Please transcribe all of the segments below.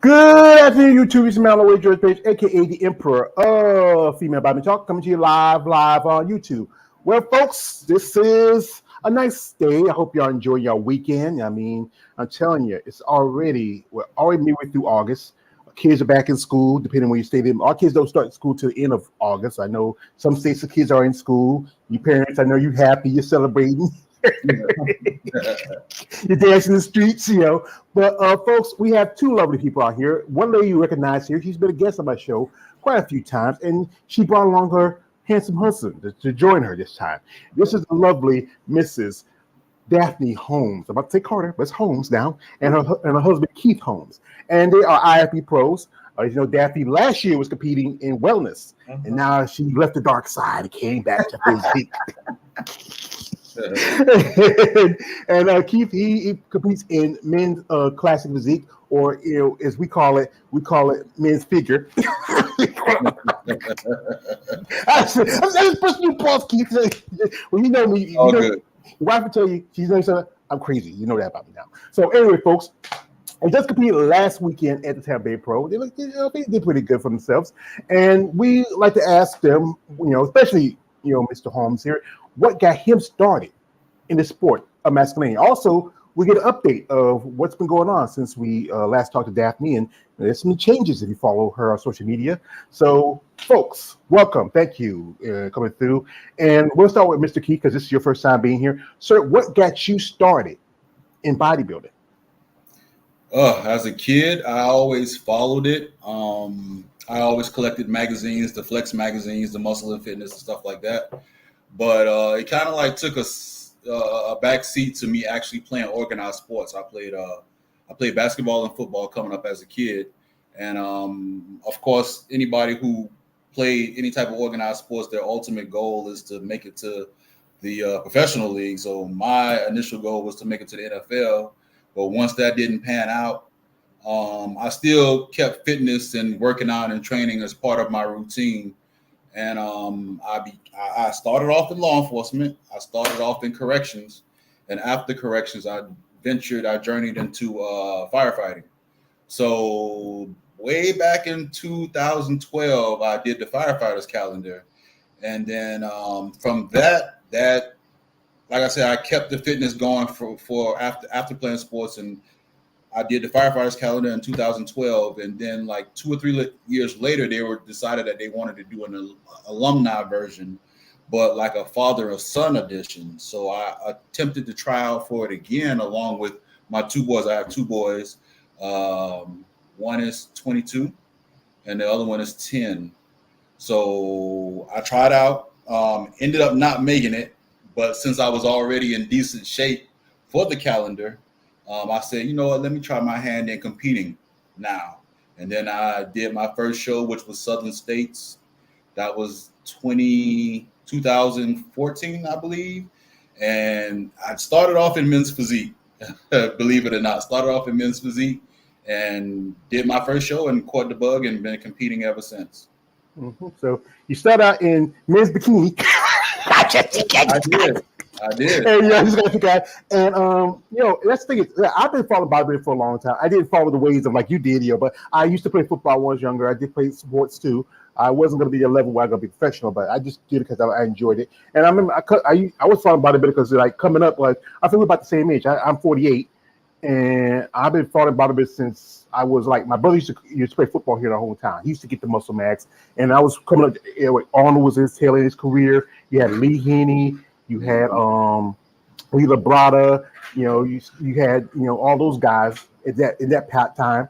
Good afternoon, YouTube. It's Mallory George Page, aka the Emperor of Female Body Talk, coming to you live on YouTube. Well, folks, this is a nice day. I hope y'all enjoy your weekend. I mean, I'm telling you, we're already midway through August. Kids are back in school, depending on where you stay. Our kids don't start school till the end of August. I know some states the kids are in school. You parents, I know you're happy, you're celebrating. You're dancing in the streets, But folks, we have two lovely people out here. One lady you recognize here, she's been a guest on my show quite a few times, and she brought along her handsome husband to join her this time. This is the lovely Mrs. Daphney Holmes. I'm about to say Carter, but it's Holmes now, and her husband Keith Holmes. And they are IFBB pros. Daphney last year was competing in wellness, and now she left the dark side and came back to physique. and Keith, he competes in men's classic physique, or as we call it men's figure. I'm just pushing you, pause, Keith. Well, you know me. Good. Your wife will tell you she's like, I'm crazy. You know that about me now. So anyway, folks, they just competed last weekend at the Tampa Bay Pro. They did pretty good for themselves, and we like to ask them, especially Mr. Holmes here, what got him started in the sport of masculinity. Also, we get an update of what's been going on since we last talked to Daphney, and there's some changes if you follow her on social media. So, folks, welcome. Thank you coming through. And we'll start with Mr. Keith because this is your first time being here. Sir, what got you started in bodybuilding? As a kid, I always followed it. I always collected magazines, the Flex magazines, the Muscle and Fitness and stuff like that. But it kind of like took a back seat to me actually playing organized sports. I played basketball and football coming up as a kid, and of course, anybody who played any type of organized sports, their ultimate goal is to make it to the professional league. So my initial goal was to make it to the NFL, but once that didn't pan out, I still kept fitness and working out and training as part of my routine. And I started off in law enforcement. I started off in corrections. And after corrections, I journeyed into firefighting. So way back in 2012, I did the firefighters calendar. And then from that, like I said, I kept the fitness going for after playing sports, and I did the firefighters calendar in 2012, and then like 2 or 3 years later, they decided that they wanted to do an alumni version, but like a father and son edition. So I attempted to try out for it again, along with my two boys. I have two boys. One is 22, and the other one is 10. So I tried out, ended up not making it, but since I was already in decent shape for the calendar, I said, you know what, let me try my hand in competing now. And then I did my first show, which was Southern States. That was 2014, I believe. And I started off in men's physique, believe it or not. Started off in men's physique and did my first show and caught the bug and been competing ever since. Mm-hmm. So you start out in men's bikini. I did. And that's the thing. I've been following bodybuilding for a long time. I didn't follow the ways of like you did, but I used to play football when I was younger. I did play sports too. I wasn't going to be at a level where I'm going to be professional, but I just did it because I enjoyed it. And I remember I was following bodybuilding because like coming up, like I think we're about the same age. I'm 48, and I've been following bodybuilding since I was like, my brother used to play football here the whole time. He used to get the muscle max, and I was coming up. Arnold was in his tail of his career. You had Lee Haney. You had Lee Labrada, you had all those guys in that time,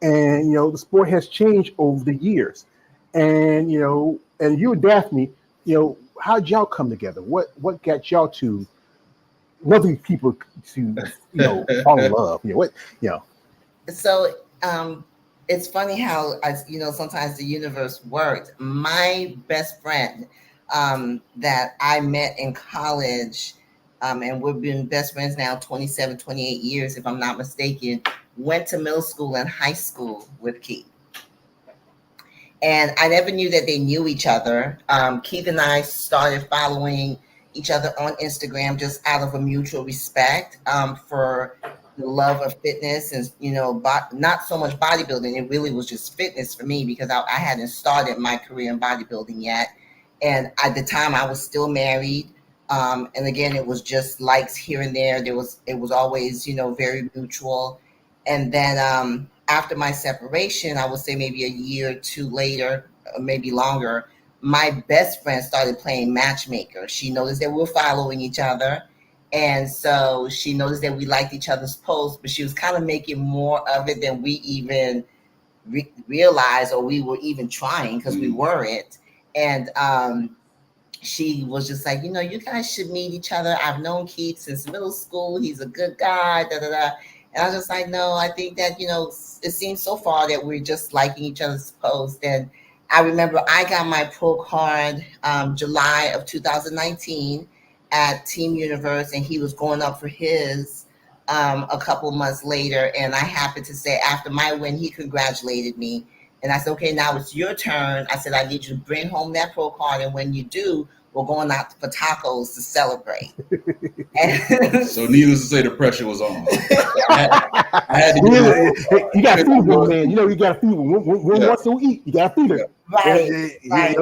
and the sport has changed over the years, and you and Daphney, how'd y'all come together? What got y'all to loving people to fall in love? So it's funny how sometimes the universe works. My best friend that I met in college, and we've been best friends now 27, 28 years, if I'm not mistaken, went to middle school and high school with Keith. And I never knew that they knew each other. Keith and I started following each other on Instagram just out of a mutual respect for the love of fitness and, not so much bodybuilding. It really was just fitness for me because I hadn't started my career in bodybuilding yet. And at the time I was still married. And again, it was just likes here and there. It was always, very mutual. And then after my separation, I would say maybe a year or two later, maybe longer, my best friend started playing matchmaker. She noticed that we were following each other. And so she noticed that we liked each other's posts, but she was kind of making more of it than we even realized, or we were even trying, because we weren't. And she was just like, you guys should meet each other. I've known Keith since middle school. He's a good guy, da da da. And I was just like, no, I think that, it seems so far that we're just liking each other's posts. And I remember I got my pro card July of 2019 at Team Universe, and he was going up for his a couple months later. And I happened to say, after my win, he congratulated me. And I said, okay, now it's your turn. I said, I need you to bring home that pro card. And when you do, we're going out for tacos to celebrate. So needless to say, the pressure was on. I had to you got to feed them, man. You got to feed them. When wants to eat, you got to feed them. Right. Right.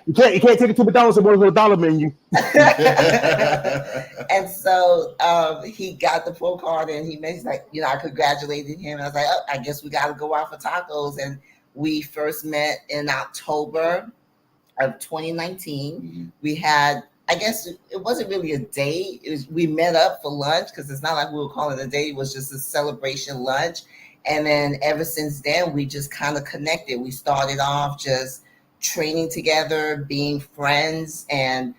You can't take it to McDonald's and order a dollar menu. And so he got the pro card, and he's like, I congratulated him. And I was like, I guess we got to go out for tacos. And we first met in October of 2019. Mm-hmm. We had, I guess it wasn't really a date. We met up for lunch, because it's not like we were calling it a date. It was just a celebration lunch. And then ever since then, we just kind of connected. We started off just training together, being friends, and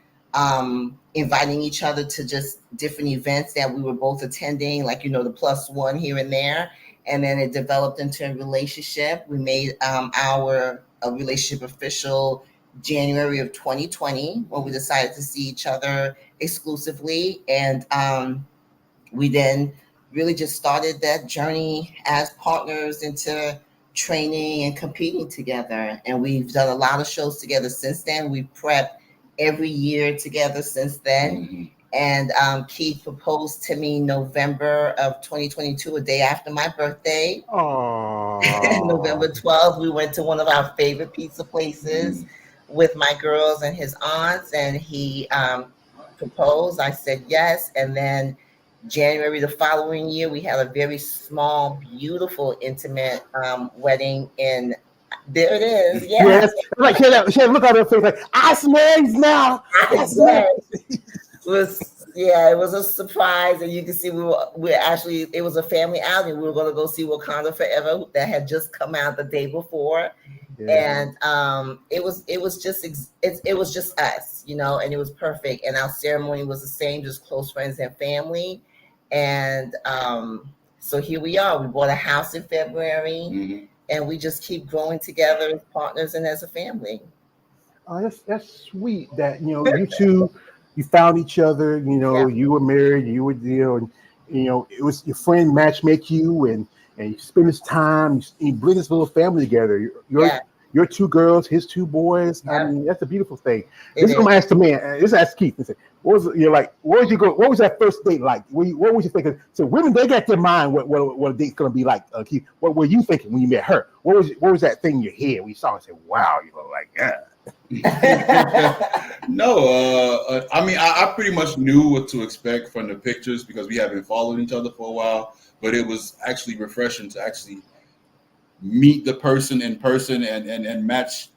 inviting each other to just different events that we were both attending, like, the +1 here and there. And then it developed into a relationship. We made our relationship official January of 2020, when we decided to see each other exclusively. And we then really just started that journey as partners into training and competing together. And we've done a lot of shows together since then. We've prepped every year together since then. Mm-hmm. And Keith proposed to me November of 2022, a day after my birthday. November 12th, we went to one of our favorite pizza places with my girls and his aunts, and he proposed. I said yes. And then January the following year, we had a very small, beautiful, intimate wedding in. There it is. Yes. Like she had look at her face like, I smell now. I smell. It was a surprise, and you can see we're actually, it was a family outing. We were going to go see Wakanda Forever that had just come out the day before. Yeah. And it was just us, and it was perfect. And our ceremony was the same, just close friends and family. And so here we are. We bought a house in February, and we just keep growing together as partners and as a family. That's sweet that you two, you found each other. You were married. You were and it was your friend matchmake you, and you spend this time. You bring this little family together. Your two girls, his two boys. Yeah. I mean, that's a beautiful thing. This is gonna ask the man. This ask Keith. What was that first date like? What was you thinking? So women, they got their mind what a date's gonna be like. Keith, what were you thinking when you met her? What was that thing in your head when you saw her and said, "Wow," No, I mean, I pretty much knew what to expect from the pictures because we haven't followed each other for a while. But it was actually refreshing to actually meet the person in person and match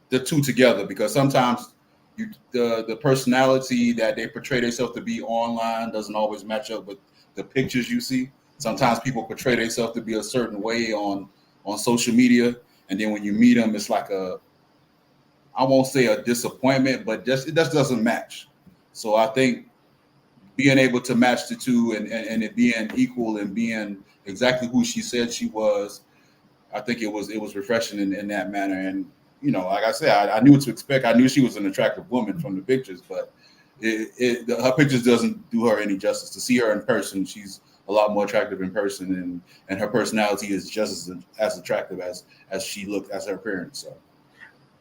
the two together, because sometimes the personality that they portray themselves to be online doesn't always match up with the pictures you see. Sometimes people portray themselves to be a certain way on social media, and then when you meet them, it's like I won't say a disappointment, but it just doesn't match. So I think being able to match the two and it being equal and being exactly who she said she was, I think it was refreshing in that manner. And like I said, I knew what to expect. I knew she was an attractive woman from the pictures, but her pictures doesn't do her any justice. To see her in person, she's a lot more attractive in person, and her personality is just as attractive as she looked as her appearance. So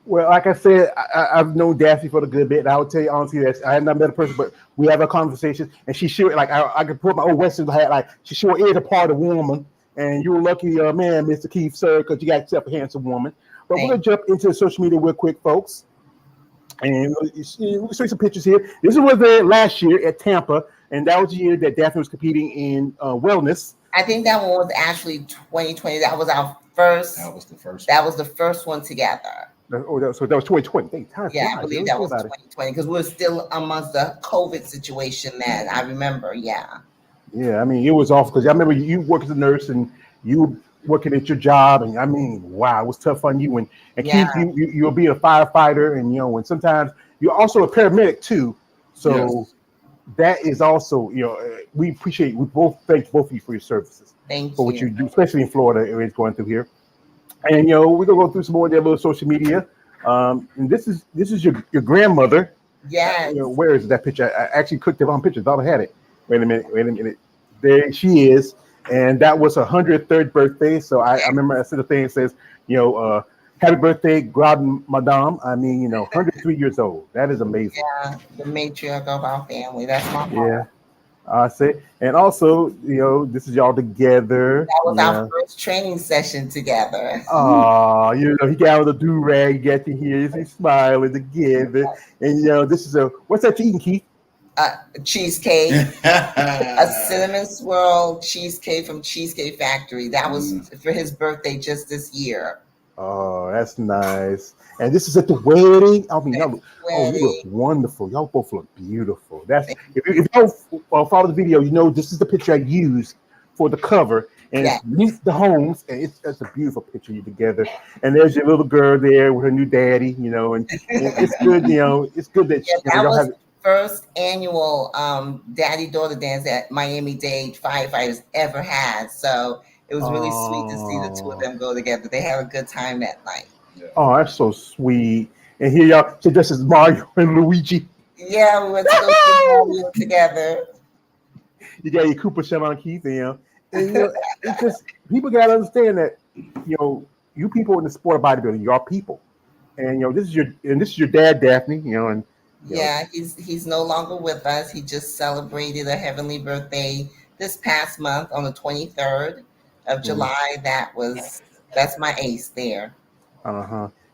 Well, like I said, I've known Daphne for a good bit. And I would tell you honestly that I have not met a person, but we have a conversation, and she sure like I could put my old Western hat like she sure is a part of woman. And you're a lucky man, Mr. Keith, sir, because you got yourself a handsome woman. But we're gonna jump into social media real quick, folks, and we'll show you some pictures here. This was there last year at Tampa, and that was the year that Daphne was competing in wellness. I think that one was actually 2020. That was our first. That was the first. That was the first one together. So that was 2020. Yeah, I believe that was 2020 because we were still amongst the COVID situation then. I remember, yeah. Yeah, I mean, it was awful because I remember you work as a nurse and you working at your job, and I mean, wow, it was tough on you. And Yeah. Keith, you'll be a firefighter, and and sometimes you're also a paramedic too. So Yes. that is also, we thank both of you for your services. Thank For what you. you do, especially in Florida, it's going through here. And we're gonna go through some more of their little social media. And this is your grandmother. Yes. Where is that picture? I actually clicked the wrong picture. Thought I had it. Wait a minute. There she is, and that was her 103rd birthday. So I remember I said the thing that says, happy birthday, Grand Madame. I mean, 103 years old. That is amazing. Yeah, the matriarch of our family. That's my mom. Yeah, I say. And also, this is y'all together. That was our first training session together. Oh, he got on the do-rag, you got to hear he's smiling together. And this is what's that you eating, Keith? Cheesecake, a cinnamon swirl cheesecake from Cheesecake Factory. That was for his birthday just this year. Oh, that's nice. And this is at the wedding. I mean, you look wonderful. Y'all both look beautiful. That's if y'all follow the video, this is the picture I used for the cover. And it's Meet the Holmes, and it's a beautiful picture of you together. And there's your little girl there with her new daddy, and it's good, it's good that y'all have first annual daddy-daughter dance that Miami-Dade firefighters ever had. So it was really sweet to see the two of them go together. They had a good time that night. Yeah. Oh, that's so sweet. And here y'all, so this is Mario and Luigi. Yeah, we went to go see Mario together. You got your Cooper shut on Keith, and it's just people gotta understand that you people in the sport of bodybuilding, you are people. And this is your dad, Daphney, and yeah, he's no longer with us. He just celebrated a heavenly birthday this past month on the 23rd of July. That's my ace there.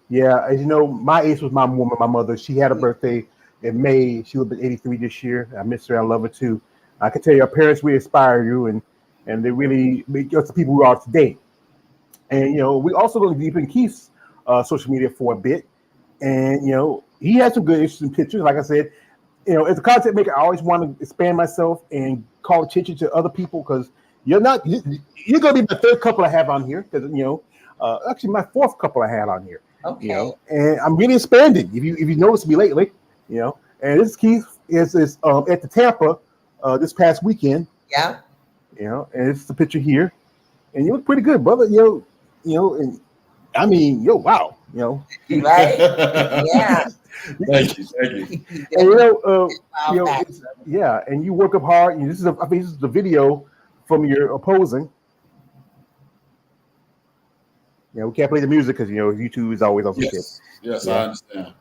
Yeah, as you know, my ace was my woman, my mother. She had a birthday in May. She would have been 83 this year. I miss her. I love her too. I can tell you, our parents really inspire you, and they really make us the people we are today. And we also going to deep in Keith's social media for a bit, and he has some good, interesting pictures. Like I said, as a content maker, I always want to expand myself and call attention to other people because you're going to be the third couple I have on here because actually my fourth couple I had on here. Okay. And I'm really expanding. If you noticed me lately, and this Keith is at the Tampa this past weekend. Yeah. And it's the picture here, and you look pretty good, brother. And I mean, wow. Right? Yeah. Thank you. And and you work up hard. And this is the video from your opposing. We can't play the music because YouTube is always on some shit. Yes, I understand.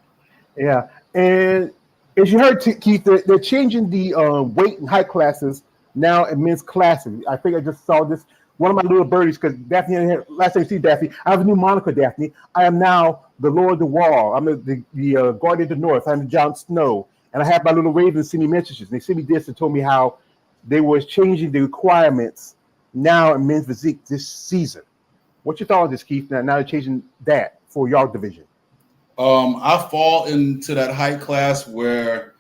Yeah, and as you heard, Keith, they're changing the weight and height classes now in men's classes. I think I just saw this. One of my little birdies, because Daphney, last time you see Daphney, I have a new moniker, Daphney. I am now the Lord of the Wall. I'm the Guardian of the North. I'm Jon Snow. And I have my little ravens send me messages. They sent me this and told me how they were changing the requirements now in men's physique this season. What's your thought on this, Keith? Now they're changing that for your division. I fall into that height class where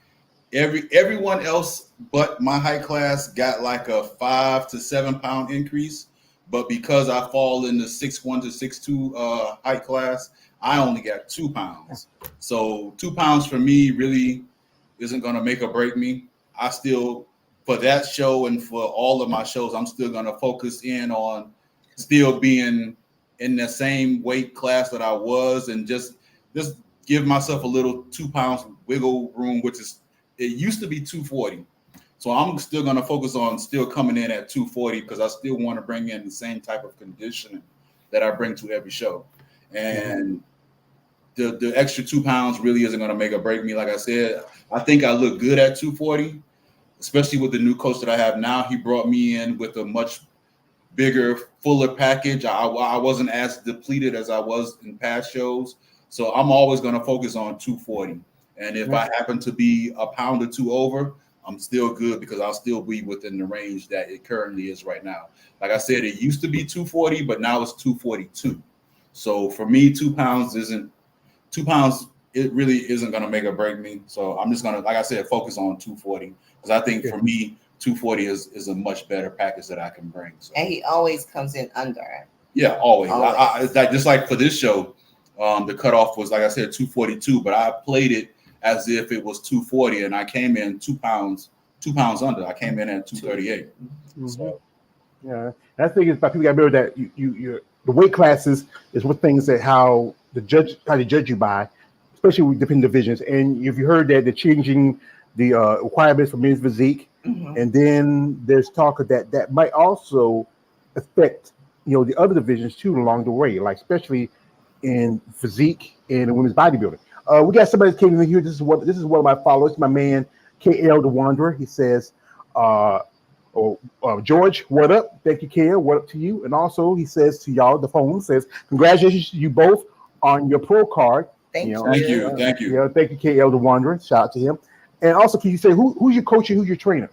everyone else but my height class got like a 5 to 7 pound increase. But because I fall in the 6'1" to 6'2" height class, I only got 2 pounds. So 2 pounds for me really isn't going to make or break me. I still, for that show and for all of my shows, I'm still going to focus in on still being in the same weight class that I was and just give myself a little 2 pounds wiggle room, which is, it used to be 240. So I'm still going to focus on still coming in at 240 because I still want to bring in the same type of conditioning that I bring to every show. And the extra 2 pounds really isn't going to make or break me. Like I said, I think I look good at 240, especially with the new coach that I have now. He brought me in with a much bigger, fuller package. I wasn't as depleted as I was in past shows. So I'm always going to focus on 240. And if I happen to be a pound or two over, I'm still good because I'll still be within the range that it currently is right now. Like I said, it used to be 240, but now it's 242. So for me, 2 pounds isn't 2 pounds. It really isn't going to make or break me. So I'm just going to, like I said, focus on 240 because I think for me, 240 is a much better package that I can bring. So. And he always comes in under. Yeah, always. Just like for this show, the cutoff was, like I said, 242, but I played it as if it was 240, and I came in 2 pounds under. I came in at 238. Mm-hmm. So. Yeah, that thing is, people got to remember that you the weight classes is what things that how they judge you by, especially with different divisions. And if you heard that they're changing the requirements for men's physique, and then there's talk of that might also affect the other divisions too along the way, like especially in physique and in women's bodybuilding. We got somebody that came in here. This is one of my followers, my man KL the Wanderer. He says, George, what up? Thank you, KL. What up to you? And also he says to y'all, the phone says, congratulations to you both on your pro card. Thank you. Thank you. Thank you, KL the Wanderer. Shout out to him. And also, can you say who's your coach and who's your trainer?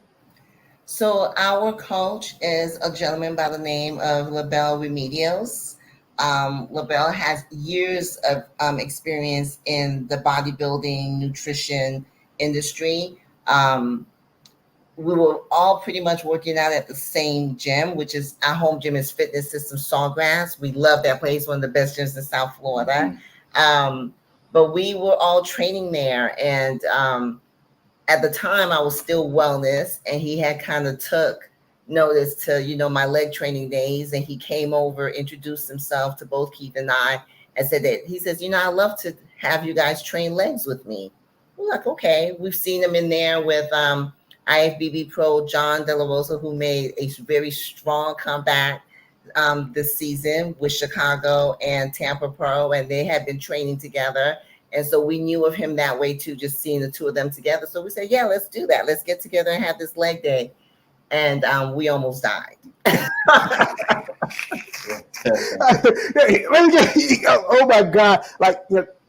So our coach is a gentleman by the name of LaBelle Remedios. LaBelle has years of experience in the bodybuilding, nutrition industry. We were all pretty much working out at the same gym, which is our home gym is Fitness System Sawgrass. We love that place, one of the best gyms in South Florida. But we were all training there. And at the time, I was still wellness, and he had kind of took notice to, my leg training days. And he came over, introduced himself to both Keith and I, and said that he says, I love to have you guys train legs with me. We're like, okay. We've seen him in there with IFBB pro John De La Rosa, who made a very strong comeback this season with Chicago and Tampa Pro, and they had been training together. And so we knew of him that way too, just seeing the two of them together. So we said, yeah, let's do that. Let's get together and have this leg day. And we almost died. Oh my God.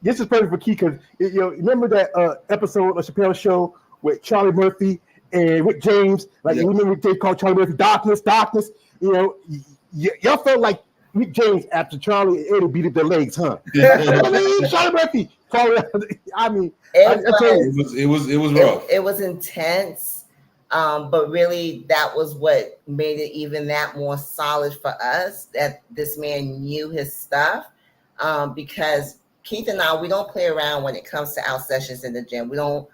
This is perfect for Keith because remember that episode of Chappelle's show with Charlie Murphy and Rick James? Remember they called Charlie Murphy darkness. Y'all felt like Rick James after Charlie and Eddie beat up their legs, huh? Charlie Murphy. I mean, it was rough. It was intense, but really that was what made it even that more solid for us, that this man knew his stuff. Because Keith and I, we don't play around when it comes to our sessions in the gym. We don't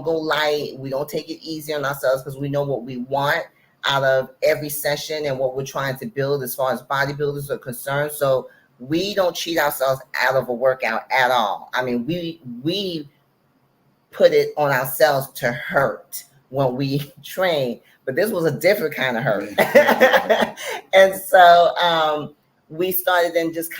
go light. We don't take it easy on ourselves because we know what we want out of every session and what we're trying to build as far as bodybuilders are concerned. So we don't cheat ourselves out of a workout at all. I mean, we put it on ourselves to hurt when we train, but this was a different kind of hurt. And so we started and just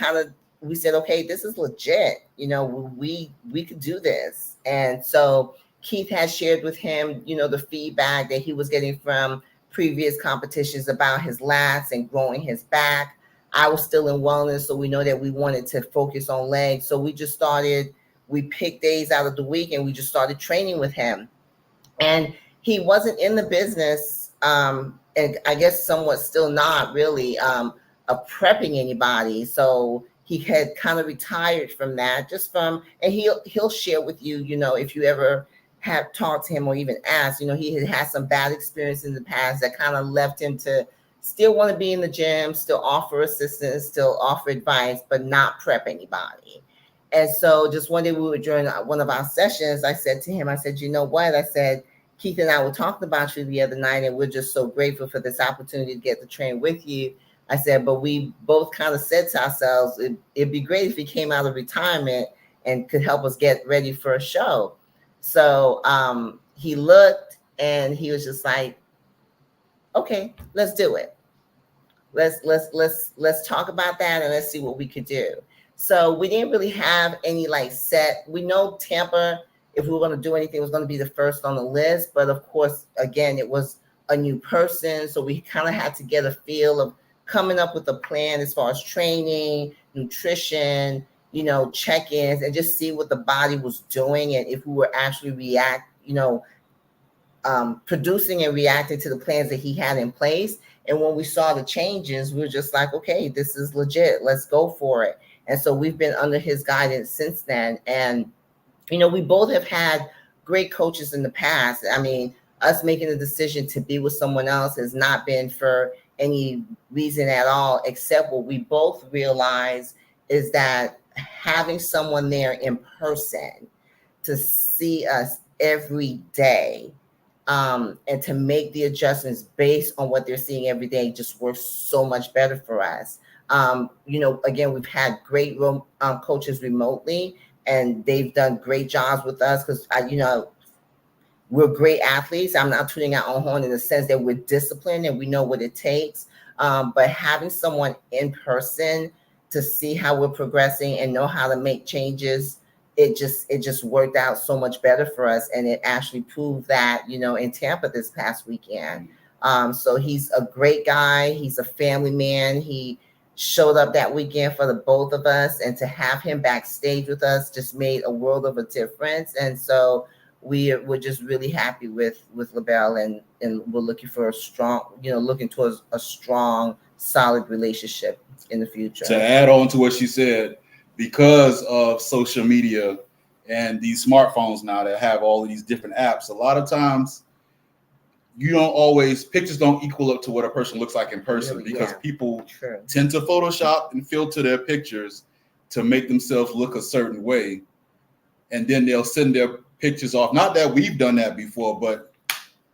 we said, okay, this is legit. We could do this. And so Keith had shared with him, the feedback that he was getting from previous competitions about his lats and growing his back. I was still in wellness, so we know that we wanted to focus on legs. So we picked days out of the week and we just started training with him. And he wasn't in the business, and I guess somewhat still not really, of prepping anybody. So he had kind of retired from that, and he'll share with you, if you ever have talked to him or even asked, he had some bad experience in the past that kind of left him to still want to be in the gym, still offer assistance, still offer advice, but not prep anybody. And so just one day we were during one of our sessions, I said to him, I said, you know what? I said, Keith and I were talking about you the other night, and we're just so grateful for this opportunity to get to train with you. I said, but we both kind of said to ourselves, it'd be great if he came out of retirement and could help us get ready for a show. So he looked and he was just like, okay, let's do it. Let's talk about that and let's see what we could do. So we didn't really have any like set. We know Tampa, if we were going to do anything, was going to be the first on the list. But of course, again, it was a new person. So we kind of had to get a feel of coming up with a plan as far as training, nutrition, check-ins, and just see what the body was doing and if we were actually producing and reacting to the plans that he had in place. And when we saw the changes, we were just like, okay, this is legit. Let's go for it. And so we've been under his guidance since then. And, we both have had great coaches in the past. I mean, us making the decision to be with someone else has not been for any reason at all, except what we both realize is that having someone there in person to see us every day, and to make the adjustments based on what they're seeing every day just works so much better for us. Again, we've had great coaches remotely, and they've done great jobs with us because, we're great athletes. I'm not tooting our own horn in the sense that we're disciplined and we know what it takes. But having someone in person to see how we're progressing and know how to make changes, it just worked out so much better for us. And it actually proved that, in Tampa this past weekend. So he's a great guy. He's a family man. He showed up that weekend for the both of us, and to have him backstage with us just made a world of a difference. And so we're just really happy with LaBelle, and we're looking for a strong, looking towards a strong, solid relationship in the future. To add on to what she said, because of social media and these smartphones now that have all of these different apps, a lot of times pictures don't equal up to what a person looks like in person, because people tend to Photoshop and filter their pictures to make themselves look a certain way. And then they'll send their pictures off. Not that we've done that before, but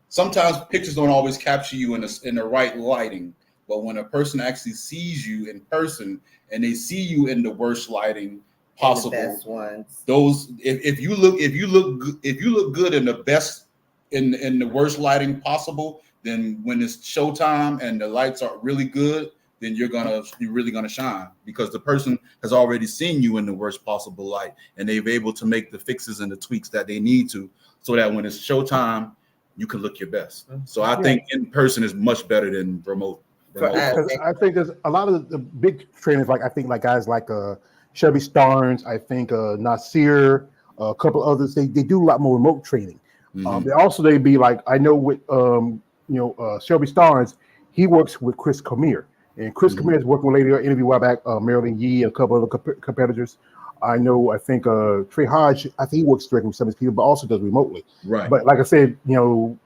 sometimes pictures don't always capture you in the right lighting. But when a person actually sees you in person and they see you in the worst lighting possible, the best ones. Those if you look good in the best in the worst lighting possible, then when it's showtime and the lights are really good, then you're really gonna shine, because the person has already seen you in the worst possible light, and they've able to make the fixes and the tweaks that they need to, so that when it's showtime, you can look your best. So I think in person is much better than remote. I think there's a lot of the big trainers, like guys like Shelby Starnes, I think Nasir, a couple others. They do a lot more remote training. They be like, I know with Shelby Starnes, he works with Chris Cormier, and Chris Cormier is working with a lady I interviewed a while back, Marilyn Yee, and a couple other competitors. I think Trey Hodge, I think he works directly with some of these people, but also does remotely. Right. But like I said, if you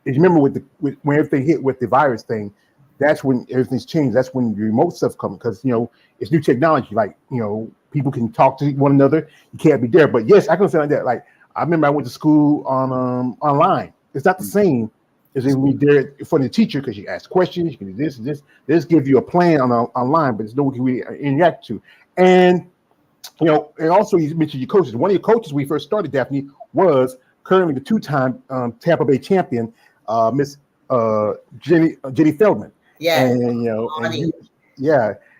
remember when everything hit with the virus thing, that's when everything's changed. That's when the remote stuff comes, because it's new technology. Like people can talk to one another. You can't be there, but yes, I can say like that. Like I remember I went to school on online. It's not the same as if we there for the teacher, because you ask questions, you can do this and this. They just give you a plan online, but there's no one can really interact to. And and also you mentioned your coaches. One of your coaches we first started, Daphney, was currently the two-time Tampa Bay champion, Miss Jenny Feldman. Yeah, and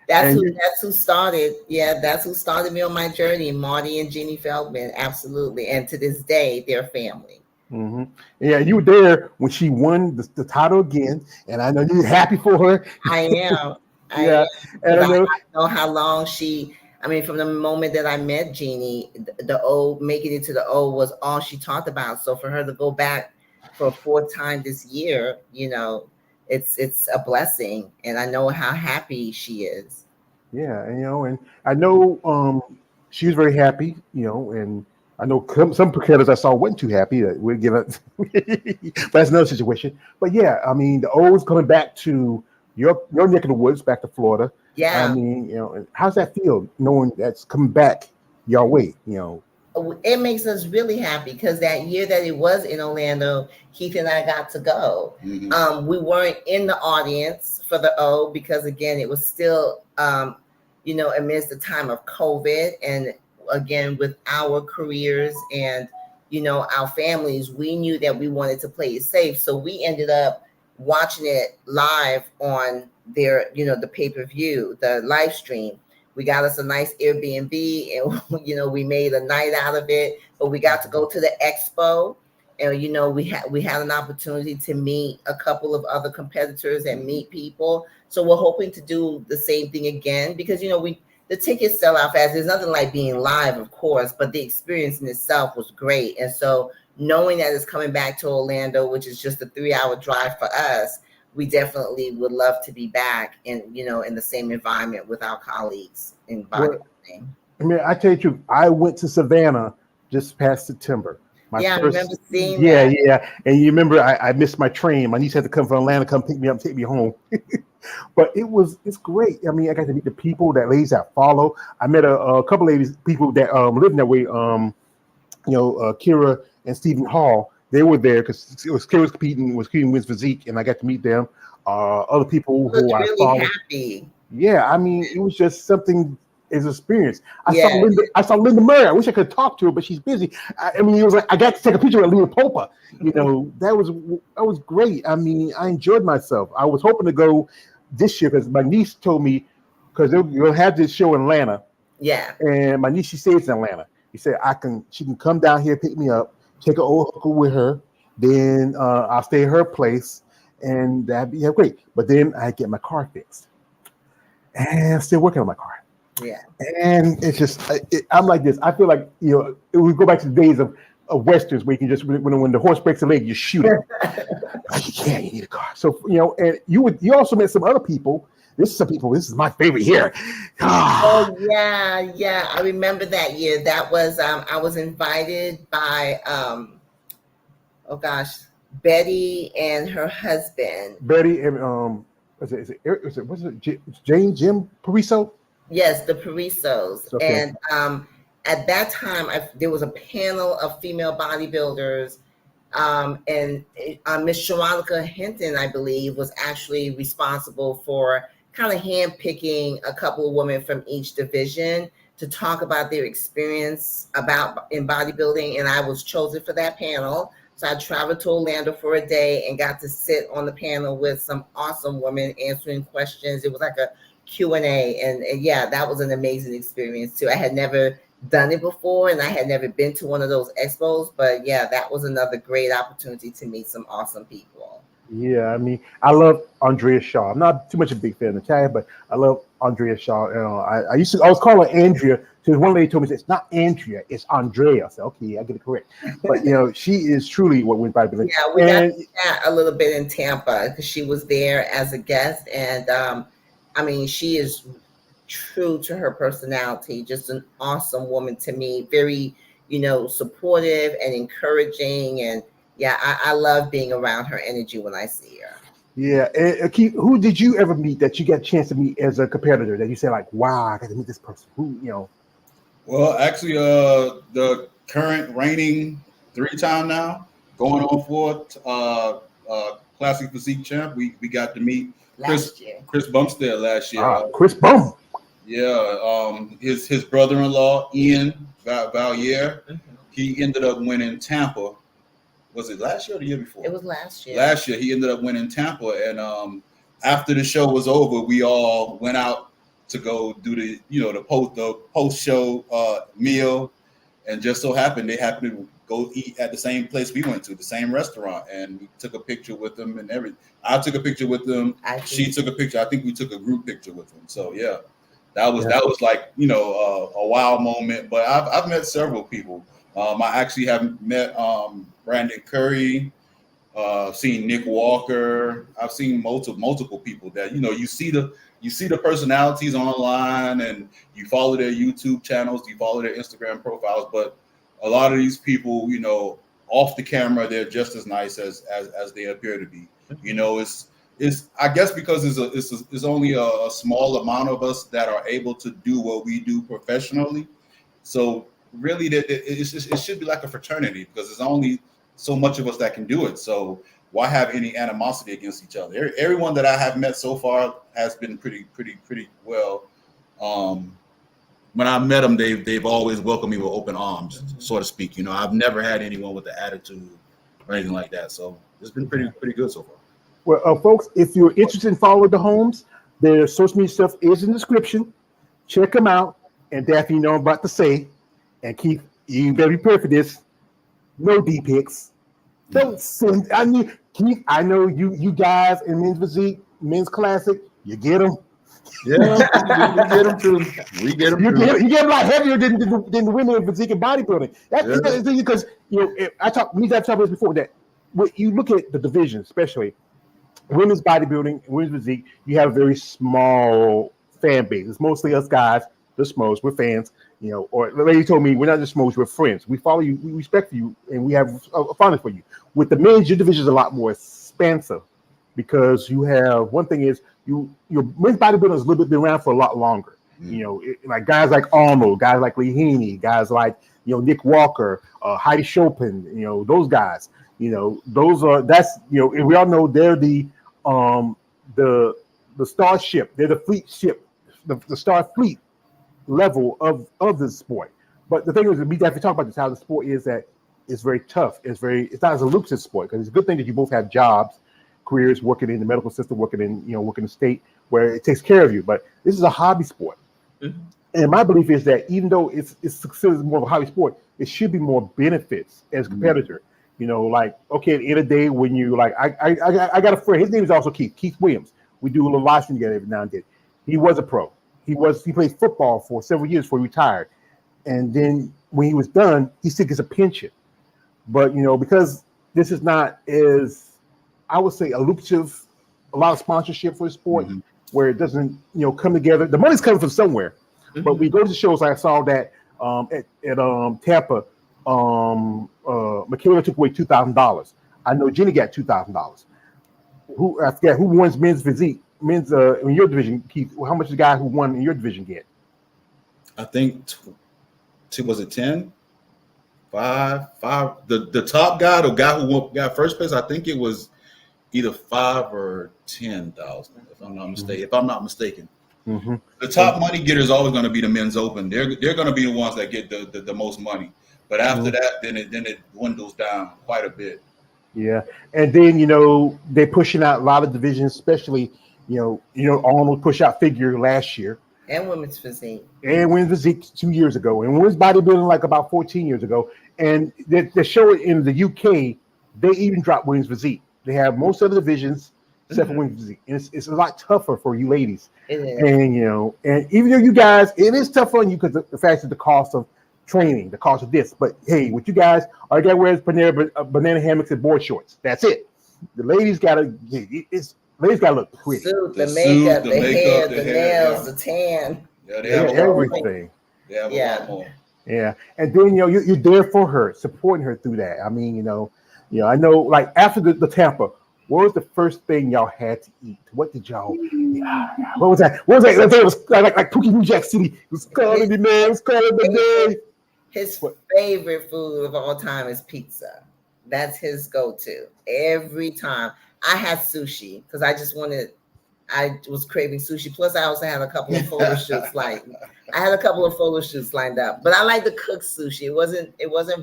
that's who started. Yeah, that's who started me on my journey. Marty and Jeannie Feldman, absolutely. And to this day, they're family. Mm-hmm. Yeah, you were there when she won the title again, and I know you're happy for her. I am. And I know how long from the moment that I met Jeannie, the O, making it to the O was all she talked about. So for her to go back for a fourth time this year, it's a blessing, and I know how happy she is. Yeah, and I know she was very happy, and I know some competitors I saw weren't too happy. That we're giving, but that's another situation. But yeah, the O's coming back to your neck of the woods, back to Florida. Yeah, how's that feel knowing that's coming back your way? It makes us really happy, because that year that it was in Orlando, Keith and I got to go. We weren't in the audience for the O, because again, it was still, amidst the time of COVID, and again, with our careers and, our families, we knew that we wanted to play it safe. So we ended up watching it live on their, the pay-per-view, the live stream. We got us a nice Airbnb, and we made a night out of it. But we got to go to the expo, and we had an opportunity to meet a couple of other competitors and meet people. So we're hoping to do the same thing again, because the tickets sell out fast. There's nothing like being live, of course, but the experience in itself was great. And so knowing that it's coming back to Orlando, which is just a 3-hour drive for us, we definitely would love to be back in the same environment with our colleagues in bodybuilding. I mean, I tell you the truth, I went to Savannah just past September. I remember seeing that. Yeah. And you remember I missed my train. My niece had to come from Atlanta, come pick me up and take me home. But it's great. I mean, I got to meet the people, ladies that follow. I met a couple people that live in that way. Kira and Stephen Hall. They were there because Kira was competing with physique, and I got to meet them. Other people who I followed. Happy. Yeah, I mean, it was just something. Is experience. I saw Linda Murray. I wish I could talk to her, but she's busy. I mean, it was like I got to take a picture with Lena Popa. That was great. I mean, I enjoyed myself. I was hoping to go this year because my niece told me because they'll have this show in Atlanta. Yeah. And my niece, she stays in Atlanta. He said she can come down here, pick me up, take an old hooker with her. Then I'll stay at her place, and that'd be great. But then I get my car fixed, and I'm still working on my car. Yeah, and it's just I'm like this. I feel like we go back to the days of westerns where you can just when the horse breaks a leg, you shoot it. You need a car. So and you also met some other people. This is my favorite here. Oh yeah. I remember that year. That was I was invited by Betty and her husband. Betty and what's it Jim Pariso? Yes, the Parisos. Okay. And at that time, there was a panel of female bodybuilders, and Miss Sharonica Hinton, I believe, was actually responsible for kind of handpicking a couple of women from each division to talk about their experience in bodybuilding, and I was chosen for that panel. So I traveled to Orlando for a day and got to sit on the panel with some awesome women answering questions. It was like a Q&A, and yeah, that was an amazing experience too. I had never done it before, and I had never been to one of those expos, but yeah, that was another great opportunity to meet some awesome people. Yeah, I mean, I love Andrea Shaw. I'm not too much of a big fan of Natalia, but I love Andrea Shaw. I was calling her Andrea because one lady told me it's not Andrea, it's Andrea. I said, okay, I get it correct. But she is truly what we're bodybuilding. Yeah, we got to chat a little bit in Tampa because she was there as a guest, and I mean, she is true to her personality, just an awesome woman to me, very, supportive and encouraging. And yeah, I love being around her energy when I see her. Yeah. And Keith, who did you ever meet that you got a chance to meet as a competitor that you said like, wow, I got to meet this person? Who? Well, actually, the current reigning 3-time now, going on 4th, classic physique champ, we got to meet Chris Bumstead last year. Chris Bum. Yeah, his brother-in-law Ian Valier, he ended up winning Tampa. Was it last year or the year before? It was last year. Last year he ended up winning Tampa, and after the show was over, we all went out to go do the post show meal, and just so happened they happened to go eat at the same place we went to, the same restaurant, and we took a picture with them and everything. I took a picture with them. She took a picture. I think we took a group picture with them. So yeah, that was like a wow moment. But I've met several people. I actually have met Brandon Curry, seen Nick Walker. I've seen multiple people that you see the personalities online, and you follow their YouTube channels, you follow their Instagram profiles, but a lot of these people, off the camera, they're just as nice as they appear to be. It's I guess because it's only a small amount of us that are able to do what we do professionally. So really, it should be like a fraternity because there's only so much of us that can do it. So why have any animosity against each other? Everyone that I have met so far has been pretty well. When I met them, they've always welcomed me with open arms, so to speak. I've never had anyone with the attitude or anything like that. So it's been pretty good so far. Well, folks, if you're interested in following the Holmes, their social media stuff is in the description. Check them out. And Daphne, you know what I'm about to say. And Keith, you better be prepared for this. No D pics. Don't send. I mean, Keith, I know you guys in men's physique, men's classic, you get them. Yeah, we get them too. We get them too. You get them a lot heavier than the women in physique and bodybuilding. That's because I've talked about this before, that when you look at the division, especially women's bodybuilding and women's physique, you have a very small fan base. It's mostly us guys, the Smos, we're fans, or the lady told me we're not just Smos, we're friends. We follow you, we respect you, and we have a fondness for you. With the men's, your division is a lot more expansive because you have, one thing is, your men's bodybuilding is a little bit been around for a lot longer. Like guys like Arnold, guys like Lee Haney, guys like Nick Walker, Heidi Chopin, those guys. Those are and we all know they're the starship, they're the fleet ship, the star fleet level of this sport. But the thing is, we have to talk about this, how the sport is, that it's very tough. It's not as a lucrative sport, because it's a good thing that you both have jobs, careers, working in the medical system, working in the state where it takes care of you. But this is a hobby sport. Mm-hmm. And my belief is that even though it's considered more of a hobby sport, it should be more benefits as a competitor. Like, okay, at the end of the day, when you like, I got a friend, his name is also Keith Williams. We do a little live stream together every now and then. He was a pro. He played football for several years before he retired. And then when he was done, he still gets a pension. But, because this is not as, I would say, a lucrative, a lot of sponsorship for the sport, where it doesn't, come together. The money's coming from somewhere. Mm-hmm. But we go to the shows, like I saw that at Tampa, Michaela took away $2,000. I know Jenny got $2,000. I forget who won men's physique, men's in your division, Keith. How much the guy who won in your division get? I think was it 10? 5. The top guy, the guy who got first place, I think it was either 5 or 10,000, if I'm not mistaken. If I'm not mistaken. Mm-hmm. The top money getter is always going to be the men's open. They're going to be the ones that get the most money. But after that, then it dwindles down quite a bit. Yeah, and then they're pushing out a lot of divisions, especially Arnold pushed out figure last year, and women's physique, 2 years ago, and women's bodybuilding like about 14 years ago. And they show it in the UK. They even dropped women's physique. They have most of the divisions except for women's physique, and it's a lot tougher for you ladies. It is. And and even though you guys, it is tough on you because the fact that the cost of training, the cost of this. But hey, with you guys, all you gotta wear is banana hammocks and board shorts. That's it. The ladies gotta look pretty. The makeup, the hair, the nails, the tan. Yeah, they have everything. They have a lot more. Yeah, and then you're there for her, supporting her through that. I mean, I know, like after the Tampa, what was the first thing y'all had to eat? What did y'all? What was that? It was like Cookie New Jack City. It was calling the name. It was calling the day. His favorite food of all time is pizza. That's his go-to every time. I had sushi because I was craving sushi. Plus, I also had a couple of photo shoots lined up. But I like to cook sushi. It wasn't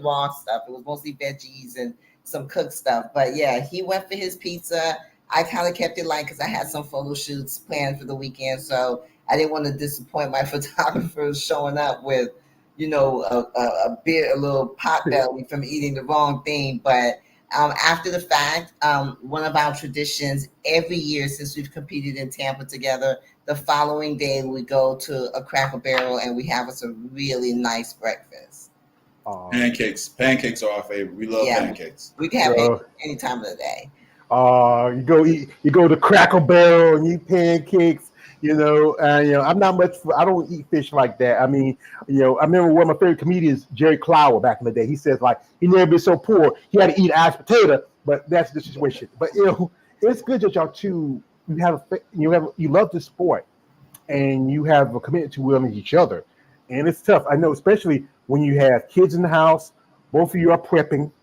raw stuff. It was mostly veggies and some cooked stuff. But yeah, he went for his pizza. I kind of kept it light because I had some photo shoots planned for the weekend, so I didn't want to disappoint my photographers showing up with a little pot belly from eating the wrong thing. But after the fact, one of our traditions every year since we've competed in Tampa together, the following day we go to a Cracker Barrel and we have us a really nice breakfast. Pancakes are our favorite. We love pancakes. We can have pancakes any time of the day. You go to Cracker Barrel and eat pancakes. I'm not much. I don't eat fish like that. I mean, I remember one of my favorite comedians, Jerry Clower, back in the day. He says like he never been so poor he had to eat mashed potato, but that's the situation. But it's good that y'all two you love the sport and you have a commitment to willing each other, and it's tough. I know, especially when you have kids in the house. Both of you are prepping.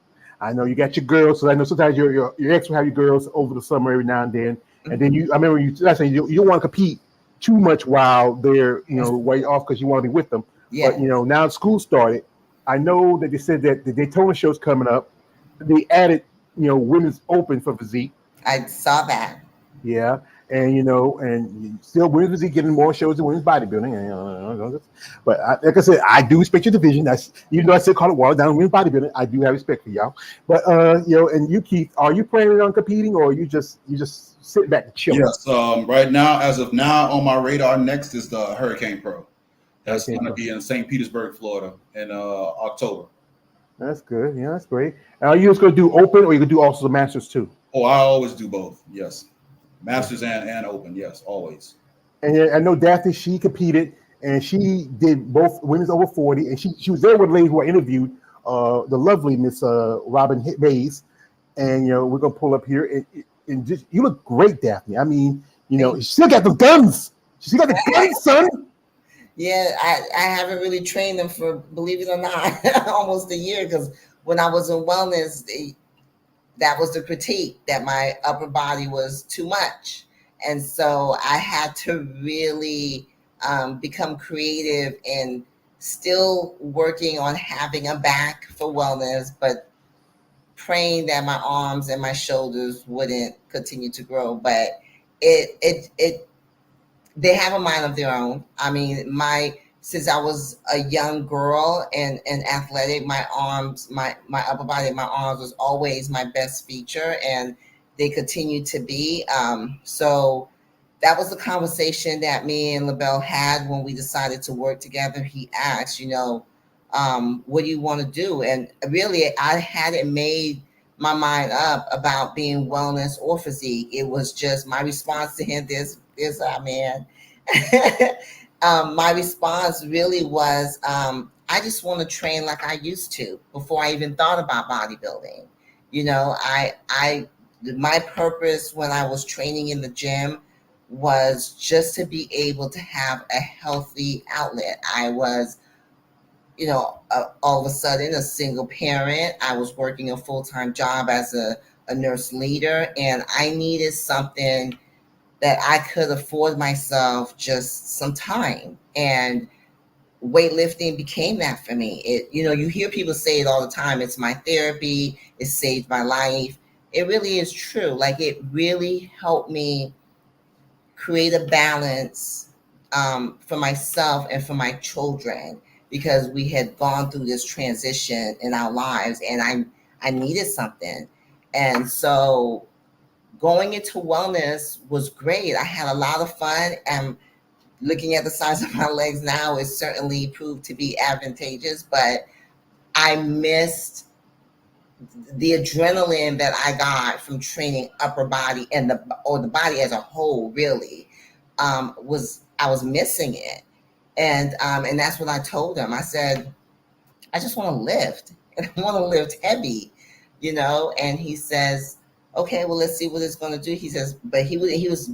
I know you got your girls, so I know sometimes your ex will have your girls over the summer every now and then. And then I remember you don't want to compete too much while they're, while you're off because you want to be with them. Yeah. But, now school started. I know that they said that the Daytona show's coming up. They added, women's open for physique. I saw that. Yeah. and and still women's physique getting more shows than women's bodybuilding. But like I said, I do respect your division. That's even though I still call it watered down women's bodybuilding, I do have respect for y'all. But and you, Keith, are you planning on competing, or you just sit back and chill? Yes. Right now, as of now, on my radar next is the Hurricane Pro. That's going to be in St. Petersburg, Florida, in October. That's good. Yeah, that's great. Are you just going to do open, or you going to do also the Masters too? Oh, I always do both. Yes, Masters and open. Yes, always. And I know Daphney, she competed, and she did both women's over 40, and she was there with a lady who I interviewed, the lovely Miss Robin Mays, and we're gonna pull up here, and just you look great, Daphney. I mean, she still got the guns. She still got the guns, son. Yeah, I haven't really trained them for, believe it or not, almost a year, because when I was in wellness, that was the critique, that my upper body was too much. And so I had to really become creative and still working on having a back for wellness, but praying that my arms and my shoulders wouldn't continue to grow. But they have a mind of their own. I mean, since I was a young girl and athletic, my arms, my upper body, my arms was always my best feature, and they continue to be. So that was the conversation that me and LaBelle had when we decided to work together. He asked, what do you want to do? And really, I hadn't made my mind up about being wellness or physique. It was just my response to him. Man. My response really was, I just want to train like I used to before I even thought about bodybuilding. My purpose when I was training in the gym was just to be able to have a healthy outlet. I was, all of a sudden a single parent. I was working a full-time job as a nurse leader, and I needed something that I could afford myself just some time. And weightlifting became that for me. You hear people say it all the time. It's my therapy. It saved my life. It really is true. Like, it really helped me create a balance for myself and for my children, because we had gone through this transition in our lives, and I needed something. And so going into wellness was great. I had a lot of fun, and looking at the size of my legs now, it certainly proved to be advantageous, but I missed the adrenaline that I got from training upper body and the body as a whole. Really, I was missing it. And that's what I told him. I said, I just want to lift, and I want to lift heavy, and he says, okay, well, let's see what it's going to do. He says, but he was,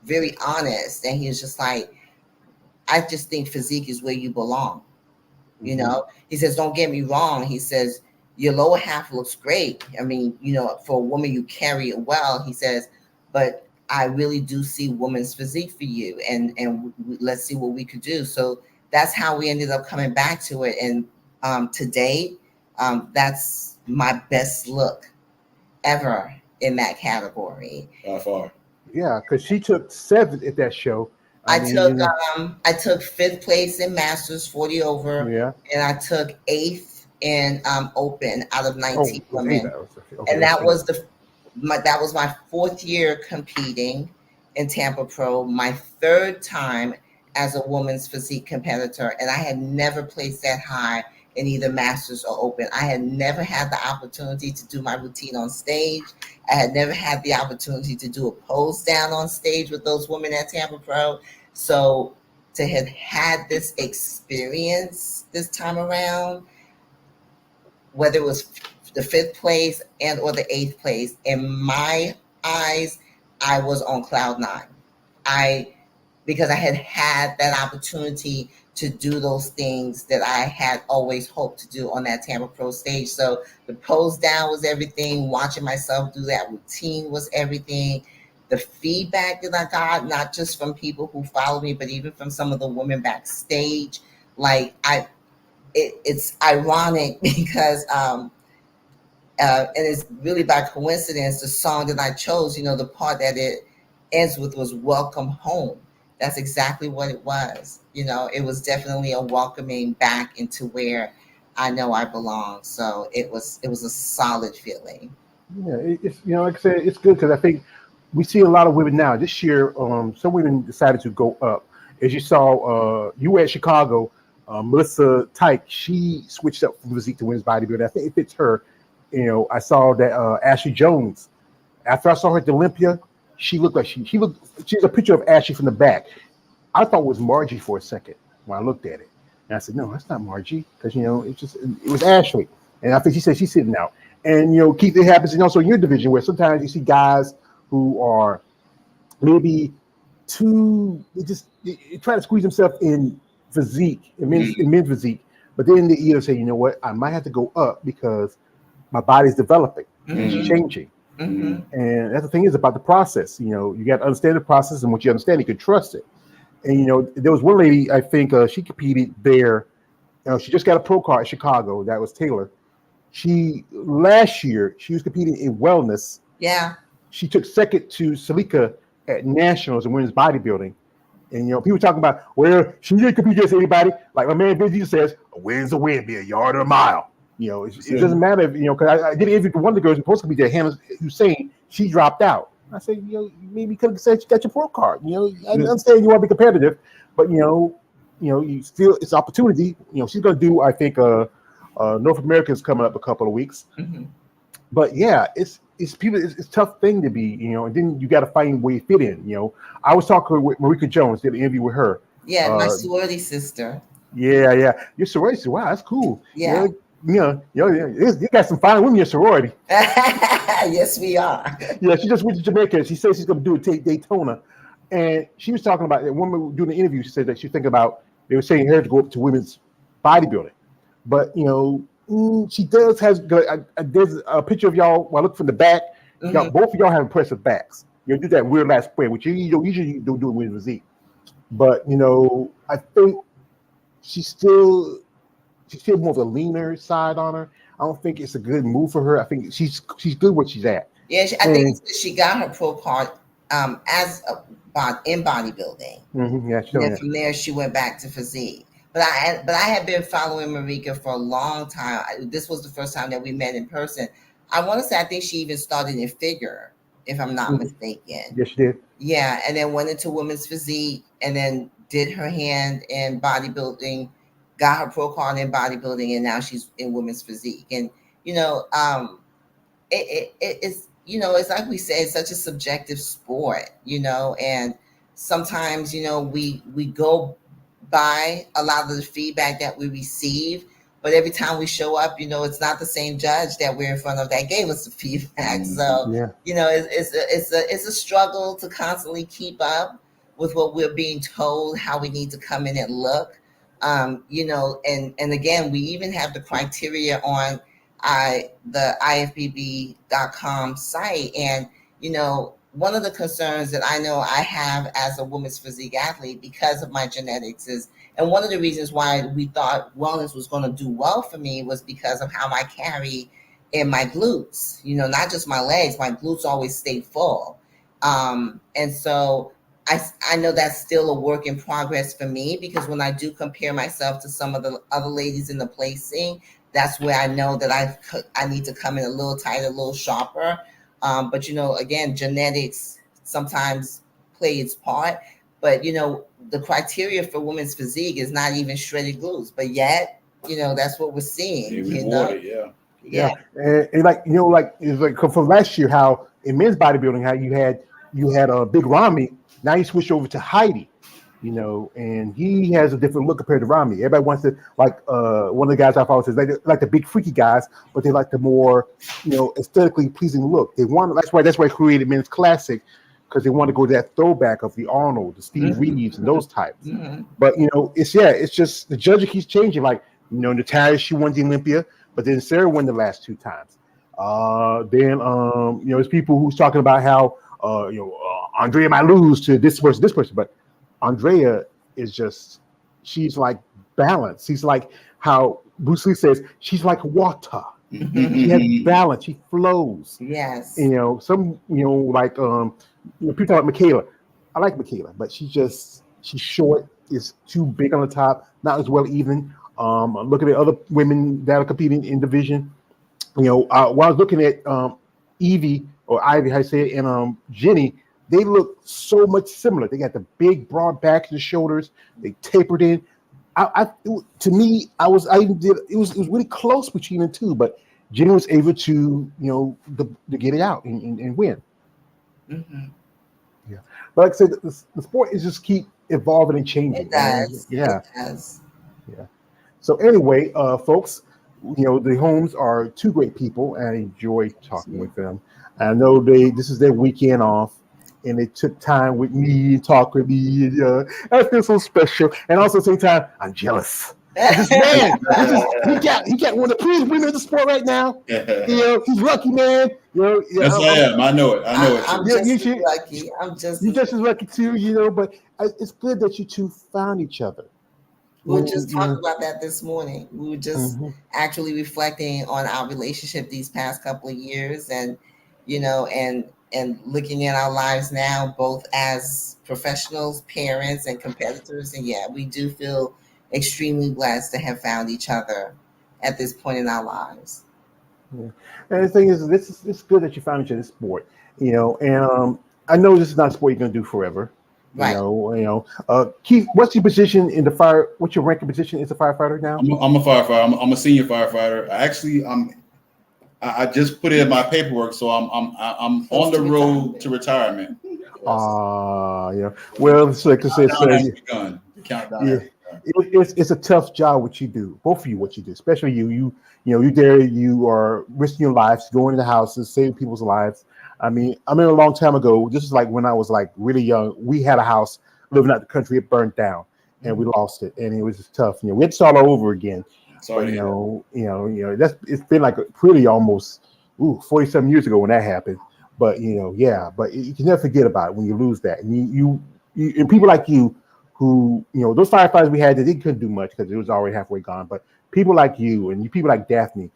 very honest. And he was just like, I just think physique is where you belong. He says, don't get me wrong. He says, your lower half looks great. I mean, for a woman, you carry it well. He says, but I really do see woman's physique for you. And let's see what we could do. So that's how we ended up coming back to it. And today, that's my best look ever in that category. By far. Yeah, because she took 7th at that show. I took 5th place in Masters 40 over. Yeah. And I took 8th in Open out of 19 women. Okay, and that was that was my 4th year competing in Tampa Pro, my 3rd time as a woman's physique competitor. And I had never placed that high in either Masters or Open. I had never had the opportunity to do my routine on stage. I had never had the opportunity to do a pose down on stage with those women at Tampa Pro. So to have had this experience this time around, whether it was the 5th place and or the 8th place, in my eyes, I was on cloud 9. Because I had that opportunity to do those things that I had always hoped to do on that Tampa Pro stage. So the pose down was everything. Watching myself do that routine was everything. The feedback that I got, not just from people who followed me, but even from some of the women backstage, it's ironic because, and it's really by coincidence, the song that I chose, the part that ends with was welcome home. That's exactly what it was. It was definitely a welcoming back into where I know I belong. So it was a solid feeling. Yeah, it's like I said, it's good because I think we see a lot of women now. This year, some women decided to go up. As you saw, you were at Chicago. Melissa Tyke, she switched up from physique to women's bodybuilding. I think it fits her. I saw that Ashley Jones. After I saw her at the Olympia, she looked like she looked. She's a picture of Ashley from the back. I thought it was Margie for a second when I looked at it, and I said, "No, that's not Margie," because it was Ashley. And I think she said she's sitting out. And Keith, it happens, and also in your division where sometimes you see guys who are maybe they try to squeeze themselves in physique, in men's physique, but then they either say, you know what, I might have to go up because my body's developing, it's changing. And that's the thing is about the process. You got to understand the process, and once you understand, you can trust it. And there was one lady, I think she competed there. She just got a pro card in Chicago. That was Taylor. Last year she was competing in wellness. Yeah. She took second to Salika at nationals in women's bodybuilding. And people talking about, well, she didn't compete against anybody. Like my man Vinci says, a win's a win, be a yard or a mile. It doesn't matter if because I did an interview with one of the girls who's supposed to be there, Hannah Hussein. She dropped out. I said, maybe you could have said you got your pro card. I understand you want to be competitive, but you still it's opportunity. She's gonna do, I think, North America's coming up a couple of weeks. But yeah, it's a tough thing to be, and then you got to find where you fit in. I was talking with Marika Jones, did an interview with her. Yeah, my sorority sister. Yeah. Your sorority, wow, that's cool. Yeah. You got some fine women in your sorority. Yes, we are. Yeah, she just went to Jamaica. She says she's going to do a Daytona. And she was talking about, when we were doing the interview, she said that she's thinking about, they were saying her to go up to women's bodybuilding. But, she does there's a picture of y'all, when I look from the back, both of y'all have impressive backs. You do that weird last spread, which you usually don't do it with physique. But, I think she's still more of a leaner side on her. I don't think it's a good move for her. I think she's good where she's at. Yeah, I think she got her pro card in bodybuilding. Yeah, and from there she went back to physique. But I had been following Marika for a long time. This was the first time that we met in person. I want to say I think she even started in figure, if I'm not mistaken. Yes, she did. Yeah, and then went into women's physique, and then did her hand in bodybuilding, got her pro card in bodybuilding, and now she's in women's physique. And it's it's like we say, it's such a subjective sport, and sometimes we go by a lot of the feedback that we receive, but every time we show up, it's not the same judge that we're in front of that gave us the feedback. So it's a struggle to constantly keep up with what we're being told, how we need to come in and look. And again, we even have the criteria on the IFBB.com site. And, one of the concerns that I know I have as a women's physique athlete because of my genetics is, and one of the reasons why we thought wellness was going to do well for me was because of how I carry in my glutes, not just my legs, my glutes always stay full. And so I know that's still a work in progress for me, because when I do compare myself to some of the other ladies in the placing, that's where I know that I need to come in a little tighter, a little sharper. But, again, genetics sometimes play its part. But, the criteria for women's physique is not even shredded glutes. But yet, that's what we're seeing. Yeah. And it's like from last year, how in men's bodybuilding, how you had a Big Ramy. Now you switch over to Heidi, and he has a different look compared to Ramy. Everybody wants to, like one of the guys I follow says, they like the big freaky guys, but they like the more, aesthetically pleasing look. That's why I created Men's Classic, because they want to go to that throwback of the Arnold, the Steve Reeves, and those types. But it's just the judging keeps changing. Like Natalia, she won the Olympia, but then Sarah won the last 2 times. Then there's people who's talking about how Andrea might lose to this person, but Andrea she's like balance. She's like how Bruce Lee says, she's like water. She has balance. She flows. Yes. Some like people talk about Michaela. I like Michaela, but she's short, is too big on the top, not as well even. Looking at other women that are competing in division, while I was looking at Evie or Ivy, how you say it, and Jenny, they look so much similar. They got the big, broad backs and shoulders. They tapered in. To me, it was really close between the two, but Jenny was able to to get it out and win. Mm-hmm. Yeah, but like I said, the sport is just keep evolving and changing. It does. Yeah. It does. Yeah. So anyway, folks, the Holmes are two great people, and I enjoy talking with them. I know this is their weekend off, and they took time with me and talk with me. And, I feel so special, and also at the same time, I'm jealous. This man, he got one of the prettiest women in the sport right now. He's lucky, man. Yes, I am. I know it. I'm just as lucky. You're just as lucky too, But it's good that you two found each other. We were just talking about that this morning. We were just actually reflecting on our relationship these past couple of years, and and looking at our lives now, both as professionals, parents, and competitors. And yeah, we do feel extremely blessed to have found each other at this point in our lives. Yeah. And the thing is, it's good that you found each other in sport, and I know this is not a sport you're going to do forever. Right. Keith, what's your position in the fire? What's your ranking position as a firefighter now? I'm a firefighter. I'm a senior firefighter. I just put it in my paperwork, so I'm on the road to retirement. Yeah. Well, it's like I said, the countdown. Yeah. It's a tough job what you do, both of you, what you do, especially you there, you are risking your lives, going into houses, saving people's lives. I mean, a long time ago, this is like when I was like really young, we had a house living out the country, it burned down and we lost it. And it was just tough. We had to start all over again. Sorry, it's been like pretty almost 47 years ago when that happened. But but you can never forget about it when you lose that. And you and people like you who, those firefighters we had, they couldn't do much because it was already halfway gone. But people like you and people like Daphney,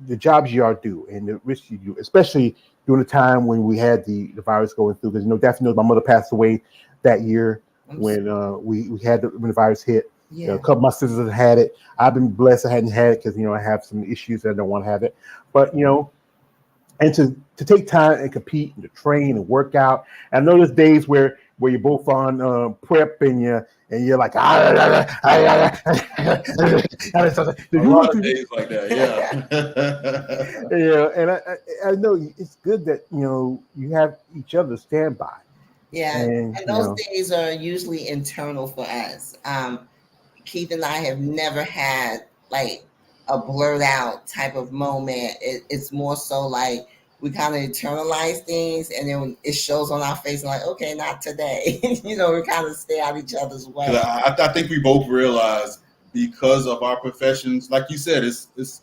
the jobs you are do and the risks you do, especially during the time when we had the virus going through. Because Daphney knows my mother passed away that year when we had when the virus hit. Yeah. A couple of my sisters had it. I've been blessed I hadn't had it because I have some issues that I don't want to have it. But and to take time and compete and to train and work out. And I know there's days where you're both on prep and you're like a lot of days like that, yeah. Yeah, and I know it's good that you have each other stand by. Yeah, and those days are usually internal for us. Keith and I have never had like a blurred out type of moment. It's more so like we kind of internalize things, and then it shows on our face, like, okay, not today. We kind of stay out each other's way. I think we both realize because of our professions, like you said, it's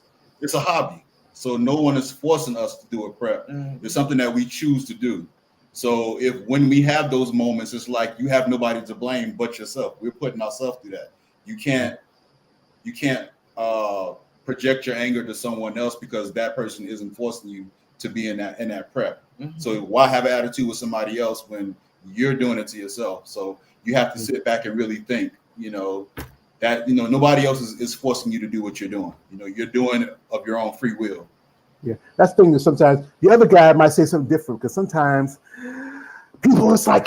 a hobby. So no one is forcing us to do a prep. It's something that we choose to do. So when we have those moments, it's like you have nobody to blame but yourself. We're putting ourselves through that. You can't project your anger to someone else because that person isn't forcing you to be in that prep. So why have an attitude with somebody else when you're doing it to yourself? So you have to sit back and really think, that nobody else is forcing you to do what you're doing. You're doing it of your own free will. Yeah, that's the thing that sometimes the other guy might say something different because sometimes people, it's like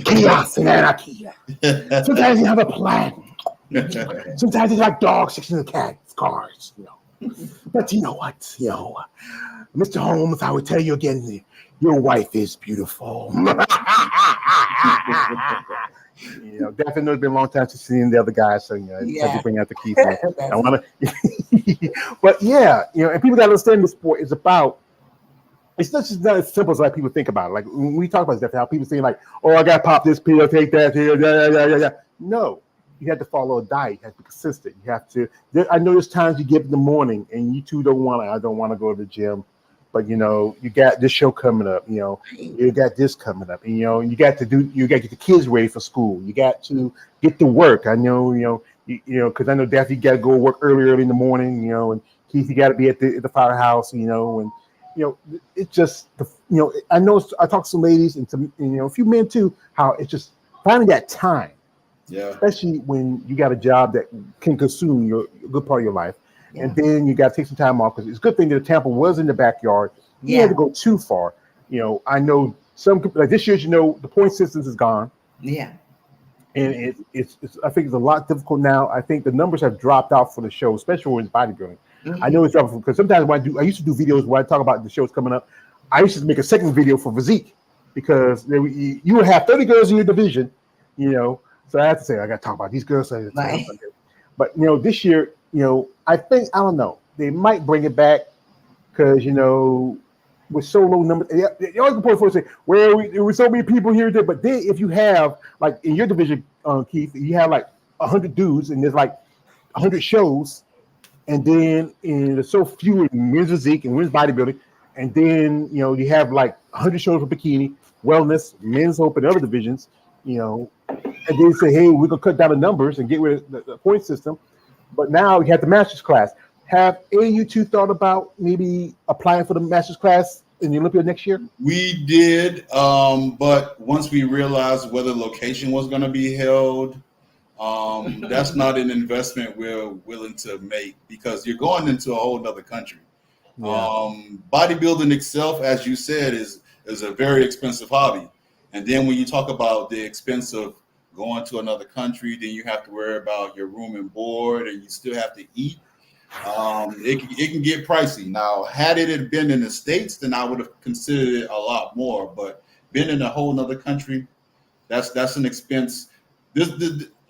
chaos and anarchy. Sometimes you have a plan. Sometimes it's like dogs chasing the cats, cars, But you know what, Mr. Holmes, I would tell you again, your wife is beautiful. Definitely it's been a long time since seeing the other guys, so to bring out the key. I want to, but and people got to understand the sport is about. It's not just not as simple as like people think about it. Like when we talk about stuff, how people say like, "Oh, I got to pop this pill, take that pill." Yeah. No, you have to follow a diet. You have to be consistent. You have to. I know there's times you get in the morning and you two don't want to. I don't want to go to the gym, but you got this show coming up. You got this coming up. And, you got to get the kids ready for school. You got to get to work. I know, because I know Daphne got to go work early in the morning. And Keith, you got to be at the firehouse. And it's just I know I talk to some ladies and some, a few men too, how it's just finding that time. Yeah. Especially when you got a job that can consume a good part of your life. Yeah. And then you got to take some time off because it's a good thing that Tampa was in the backyard. You had to go too far. I know some like this year, the point systems is gone. Yeah. And it's I think it's a lot difficult now. I think the numbers have dropped out for the show, especially when it's bodybuilding. Mm-hmm. I know it's dropping because sometimes I used to do videos where I talk about the shows coming up. I used to make a second video for physique because you would have 30 girls in your division, So I have to say I got to talk about these girls. Right. But this year, I think I don't know. They might bring it back because with so low numbers, they always point forward and say, "Well, there were so many people here." But then, if you have like in your division, Keith, you have like 100 dudes, and there's like 100 shows, and then there's so few in men's physique and women's bodybuilding, and then you have like 100 shows for bikini, wellness, men's open, other divisions, and then say, "Hey, we're gonna cut down the numbers and get rid of the point system." But now you have the master's class. Have any of you two thought about maybe applying for the master's class in the Olympia next year? We did, but once we realized where the location was going to be held, that's not an investment we're willing to make because you're going into a whole other country. Yeah. Bodybuilding itself, as you said, is a very expensive hobby. And then when you talk about the expense of going to another country, then you have to worry about your room and board, and you still have to eat. It can get pricey. Now, had it been in the States, then I would have considered it a lot more. But being in a whole nother country, that's an expense. This,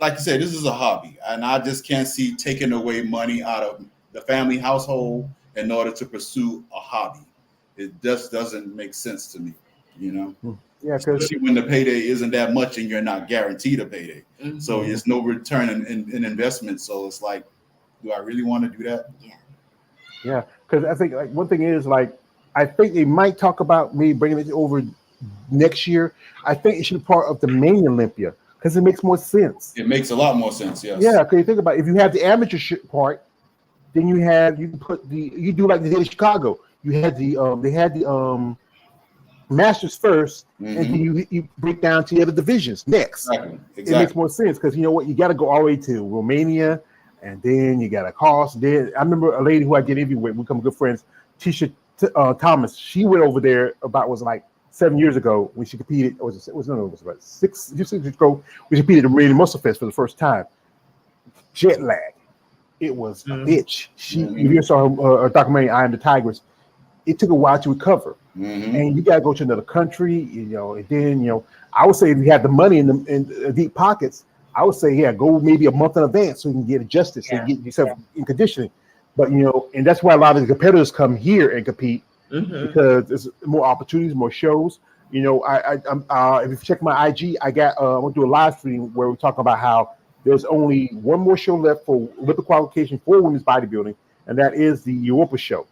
like you said, this is a hobby, and I just can't see taking away money out of the family household in order to pursue a hobby. It just doesn't make sense to me, Yeah, especially when the payday isn't that much and you're not guaranteed a payday. Mm-hmm. So it's no return in investment. So it's like, do I really want to do that? Yeah, because I think like one thing is like I think they might talk about me bringing it over next year. I think it should be part of the main Olympia because it makes more sense. It makes a lot more sense. Yes. Yeah, because you think about it, if you have the amateur part, then you can put you do like they did in Chicago. You had they had the masters first, and then you break down to the other divisions next. Exactly. It makes more sense because you know what, you got to go all the way to Romania. And then you got a cost. Then I remember a lady who I did interview with, we become good friends, Tisha Thomas. She went over there was like 7 years ago when she competed. It was about 6 years ago. We competed at the Marine Muscle Fest for the first time. Jet lag. It was a bitch. If you saw her documentary, I Am the Tigress, it took a while to recover. And you got to go to another country, and then, I would say if you have the money in the deep pockets, I would say, go maybe a month in advance so you can get adjusted, so you get yourself in conditioning. But, and that's why a lot of the competitors come here and compete because there's more opportunities, more shows. If you check my IG, I'm going to do a live stream where we talk about how there's only one more show left for Olympic qualification for women's bodybuilding, and that is the Europa show.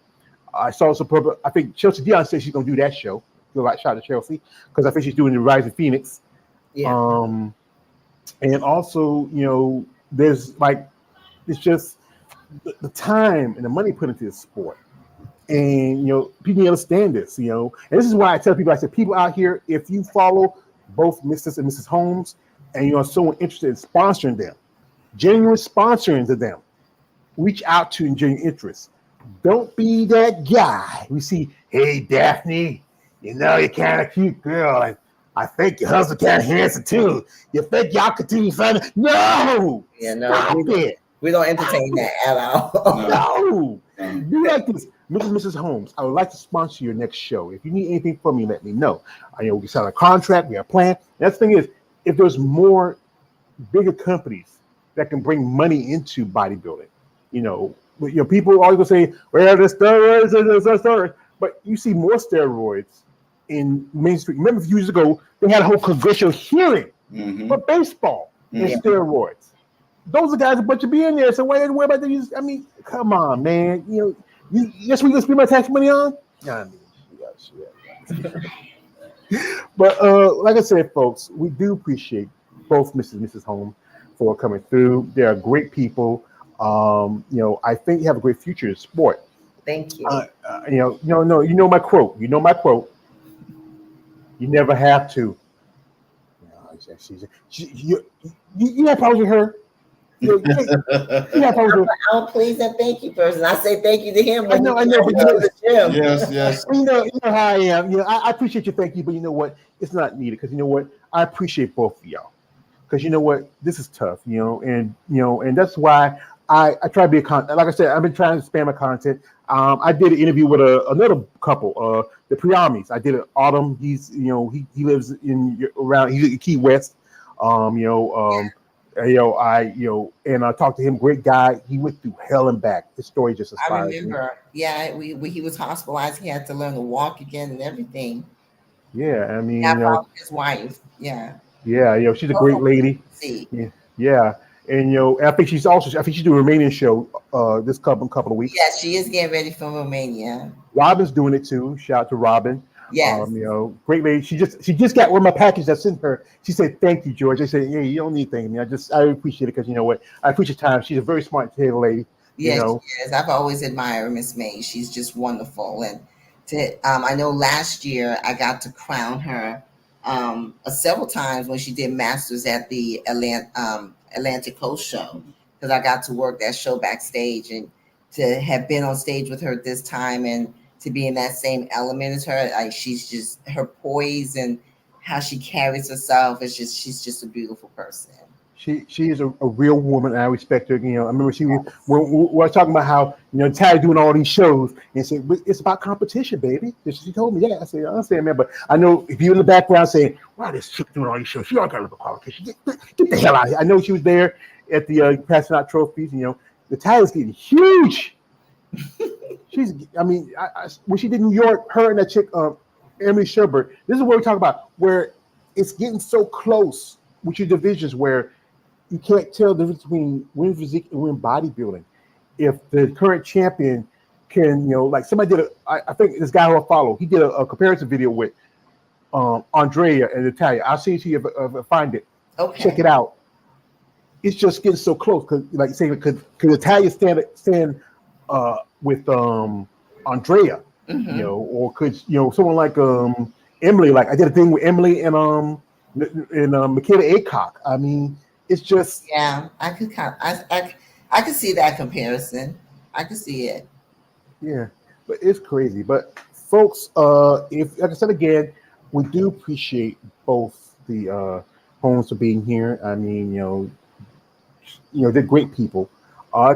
I saw some, I think Chelsea Dion said she's going to do that show. Do a shout out to Chelsea because I think she's doing the Rising Phoenix. Yeah. And also, there's like, it's just the time and the money put into this sport. And, people understand this, and this is why I tell people, I said, people out here, if you follow both Mrs. and Mrs. Holmes and you are so interested in sponsoring them, genuine sponsoring to them, reach out to and genuine interest. Don't be that guy. We see, hey, Daphney, you're kind of cute girl. And I think your husband kind of handsome too. You think y'all could do something? No! Yeah, no. We don't entertain that at all. No! Do like this. Mrs. Holmes, I would like to sponsor your next show. If you need anything from me, let me know. We can sign a contract, we have a plan. That's the thing is, if there's more bigger companies that can bring money into bodybuilding, people always gonna say, well, there's steroids. But you see more steroids in mainstream. Remember a few years ago, they had a whole congressional hearing for baseball and steroids. Those are guys a bunch of billionaires. So why didn't worry about them? I mean, come on, man. That's what you gonna spend my tax money on? But like I said, folks, we do appreciate both Mrs. and Mrs. Holmes for coming through. They are great people. I think you have a great future in sport. Thank you. You know my quote. You never have to. You have problems with her. You have problems with her. I'm a please and thank you person. I say thank you to him when I know, but to the gym. Yes. you know how I am. I appreciate your thank you, but you know what? It's not needed because you know what? I appreciate both of y'all because you know what? This is tough, and that's why I try to be a content. Like I said, I've been trying to expand my content. I did an interview with another couple, the Priamis. I did it. Autumn. He lives around. He's in Key West. And I talked to him. Great guy. He went through hell and back. His story just I inspires me. remember. Yeah, he was hospitalized. He had to learn to walk again and everything. Yeah, I mean, His wife. Yeah. Yeah, she's a great lady. See. Yeah, and I think she's doing a Romanian show this couple of weeks. Yeah, she is getting ready for Romania. Robin's doing it too. Shout out to Robin. Yes. Great lady. She just got one of my packages I sent her. She said, "Thank you, George." I said, "Yeah, you don't need thanking me. I appreciate it because you know what? I appreciate time. She's a very smart lady. Yes, she is. I've always admired Miss May. She's just wonderful. And I know last year I got to crown her several times when she did masters at the Atlantic Coast show because I got to work that show backstage and to have been on stage with her this time and to be in that same element as her. Like she's just her poise and how she carries herself is just she's just a beautiful person. She is a real woman, and I respect her. I remember we were talking about how Ty doing all these shows, and said it's about competition, baby. She told me, yeah. I said, I understand, man, but I know if you're in the background saying, "Why this chick doing all these shows? She all got to look at qualification. Get the hell out of here." I know she was there at the passing out trophies. The Ty is getting huge. When she did New York, her and that chick, Emily Sherbert. This is what we're talking about, where it's getting so close with your divisions where you can't tell the difference between women's physique and women's bodybuilding. If the current champion can, like somebody did I think this guy who I follow, he did a comparison video with Andrea and Natalia. I'll see if you find it. Okay. Check it out. It's just getting so close because, like you say, could Natalia stand with Andrea, or could someone like Emily? Like I did a thing with Emily and Michaela Aycock. I mean. It's just I could see that comparison. I could see it. Yeah, but it's crazy. But folks, if like I said again, we do appreciate both the Holmes for being here. I mean, they're great people.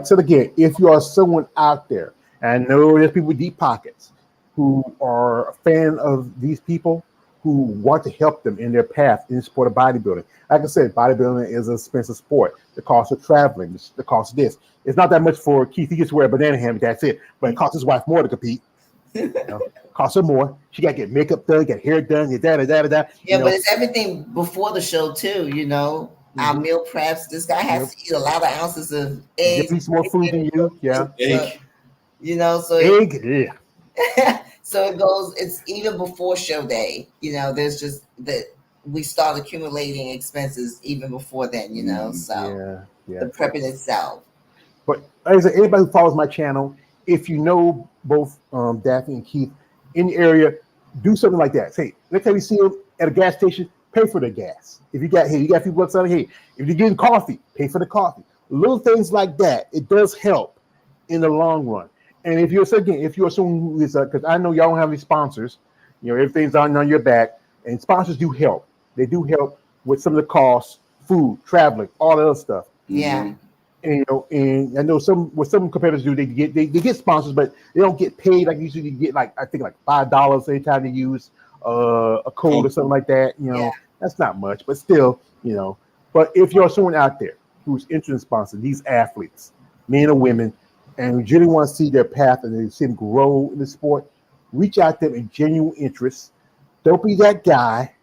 So again, if you are someone out there, and I know there's people with deep pockets who are a fan of these people who want to help them in their path in the sport of bodybuilding. Like I said, bodybuilding is an expensive sport. The cost of traveling, the cost of this. It's not that much for Keith. He gets to wear a banana hammock, that's it. But it costs his wife more to compete. Costs her more. She got to get makeup done, get hair done, get da. Yeah, but it's everything before the show too, Our meal preps. This guy has to eat a lot of ounces of eggs. He eats more food than you, yeah. Egg. So egg, yeah. So it goes, it's even before show day, there's just that we start accumulating expenses even before then, so the prepping itself. But as anybody who follows my channel, if you know both Daphney and Keith in the area, do something like that. Say, next time you see them at a gas station, pay for the gas. If you got a few bucks out of here, if you're getting coffee, pay for the coffee. Little things like that, it does help in the long run. And if you're someone who is, because I know y'all don't have any sponsors, everything's on your back, and sponsors do help. They do help with some of the costs, food, traveling, all that other stuff. Yeah. And and I know some competitors do. They get sponsors, but they don't get paid like usually. You get I think $5 anytime they use a code or something like that. That's not much, but still, But if you're someone out there who's interested in sponsoring these athletes, men or women, and you really want to see their path and they see them grow in the sport, reach out to them in genuine interest. Don't be that guy.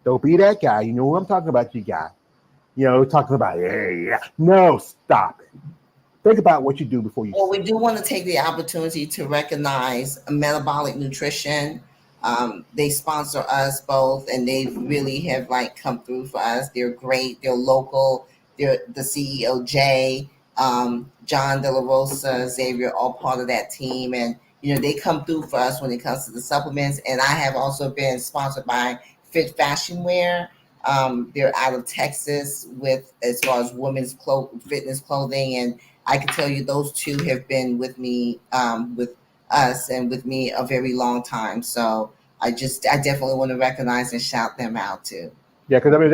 You know who I'm talking about, you guy. Talking about, yeah. No, stop it. Think about what you do before you. Well, we do want to take the opportunity to recognize Metabolic Nutrition. They sponsor us both, and they really have come through for us. They're great. They're local. They're the CEO, Jay, John De La Rosa, Xavier, all part of that team. And, they come through for us when it comes to the supplements. And I have also been sponsored by Fit Fashion Wear. They're out of Texas with as far as women's fitness clothing, and I can tell you those two have been with me, with us, and with me a very long time. So I definitely want to recognize and shout them out too. Yeah, because I mean,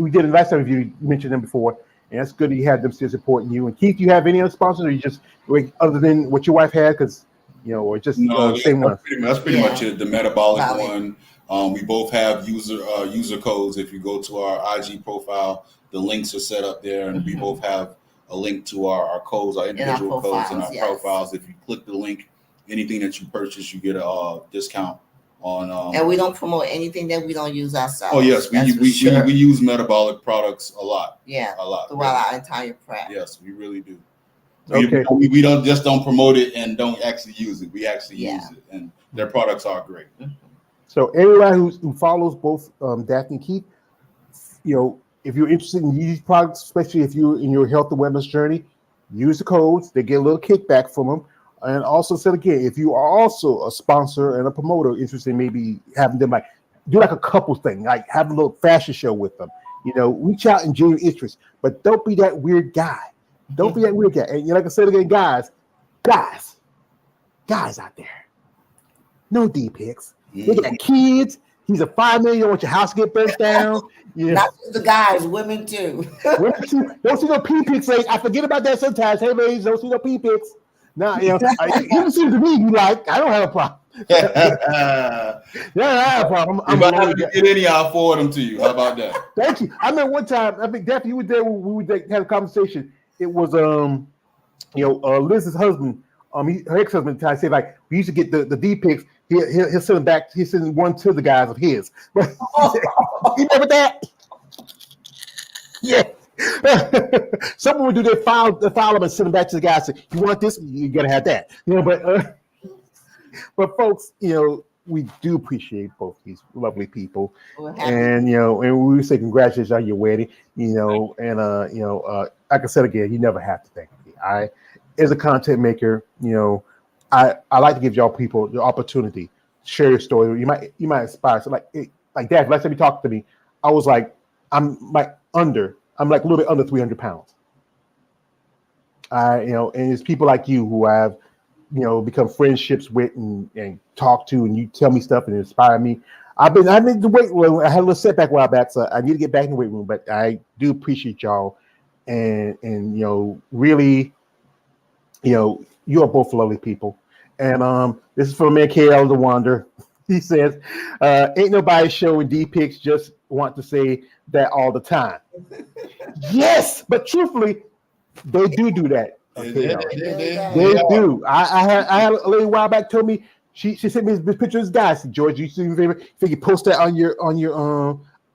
we did it last time. You mentioned them before, and that's good that you had them still supporting you. And Keith, do you have any other sponsors, or you just other than what your wife had? Because or just no, same one. That's pretty much it. The metabolic Valid. one. We both have user codes. If you go to our IG profile, the links are set up there, and we both have a link to our codes, our individual codes, and our profiles. If you click the link, anything that you purchase, you get a discount on. And we don't promote anything that we don't use ourselves. Oh yes, we use metabolic products a lot. Yeah, a lot throughout our entire prep. Yes, we really do. Okay. We don't promote it and don't actually use it. We actually use it, and their products are great. So everybody who follows both Daphney and Keith, if you're interested in these products, especially if you're in your health and wellness journey, use the codes. They get a little kickback from them. And also said again, if you are also a sponsor and a promoter interested in maybe having them do a couple thing, like have a little fashion show with them, reach out and genuine interest, but don't be that weird guy. Don't be that weird guy. And like I said again, guys out there, no D pics. They got kids. He's a 5 million. You don't want your house to get burnt down. Not just the guys, women too. Women too. Don't see no pee pics. I forget about that sometimes. Hey, ladies, don't see no pee pics. Now, you seem to me, I don't have a problem. I have a problem. If I have to get any, I'll forward them to you. How about that? Thank you. I remember one time, I think Daphne, you were there when we had a conversation. It was, Liz's husband, her ex-husband, I said, we used to get the D pics. He'll send them back. He's sending one to the guys of his. But you remember that? Yeah. Someone would do their file them and send them back to the guy and say, you want this? You gotta have that. But folks, we do appreciate both these lovely people. And and we say congratulations on your wedding, like I said again, you never have to thank me. As a content maker, I like to give y'all people the opportunity to share your story. You might inspire. So like that, last time you talked to me, I was like, I'm like a little bit under 300 pounds. And it's people like you who I've, become friendships with and talk to, and you tell me stuff and inspire me. I've been in the weight room. I had a little setback a while back, so I need to get back in the weight room. But I do appreciate y'all, and really, you are both lovely people. And this is from man KL the Wander. He says, ain't nobody showing D pics, just want to say that all the time. Yes, but truthfully, they do that. Okay, they do. I had a lady a while back told me she sent me this picture of this guy. I said, George, you see your favorite? If you post that on your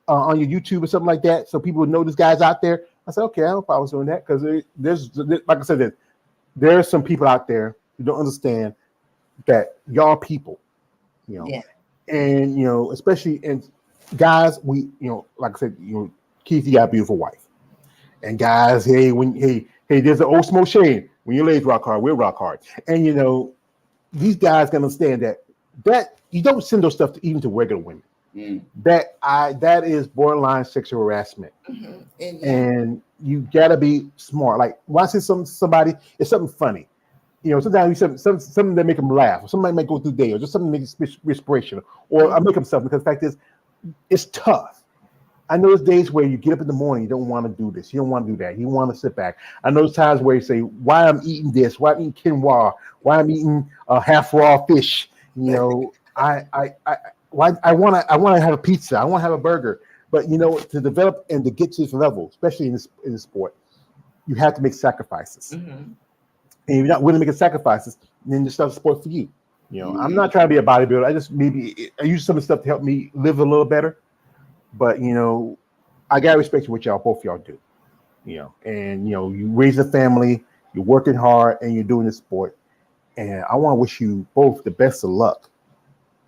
YouTube or something like that, so people would know this guy's out there. I said, okay, I don't know if I was doing that, because there's like I said, there are some people out there who don't understand that y'all people, and especially and guys, we like I said, Keith, you got a beautiful wife, and guys, hey, there's an old smoke shade. When your legs rock hard, we'll rock hard, and these guys can understand that you don't send those stuff even to regular women. That is borderline sexual harassment, and you gotta be smart. Like when I say somebody, it's something funny. Sometimes something that make them laugh, or something might go through day, or just something that makes it inspirational, or I make them something, because the fact is, it's tough. I know there's days where you get up in the morning, you don't want to do this, you don't want to do that, you want to sit back. I know there's times where you say, why I'm eating this, why I'm eating quinoa, why I'm eating half raw fish. I want to have a pizza, I want to have a burger. But to develop and to get to this level, especially in this sport, you have to make sacrifices. And if you're not willing to make sacrifices, then it's not a sport for you. I'm not trying to be a bodybuilder. I use some of the stuff to help me live a little better. But I gotta respect what both y'all do. And you raise a family, you're working hard, and you're doing this sport. And I want to wish you both the best of luck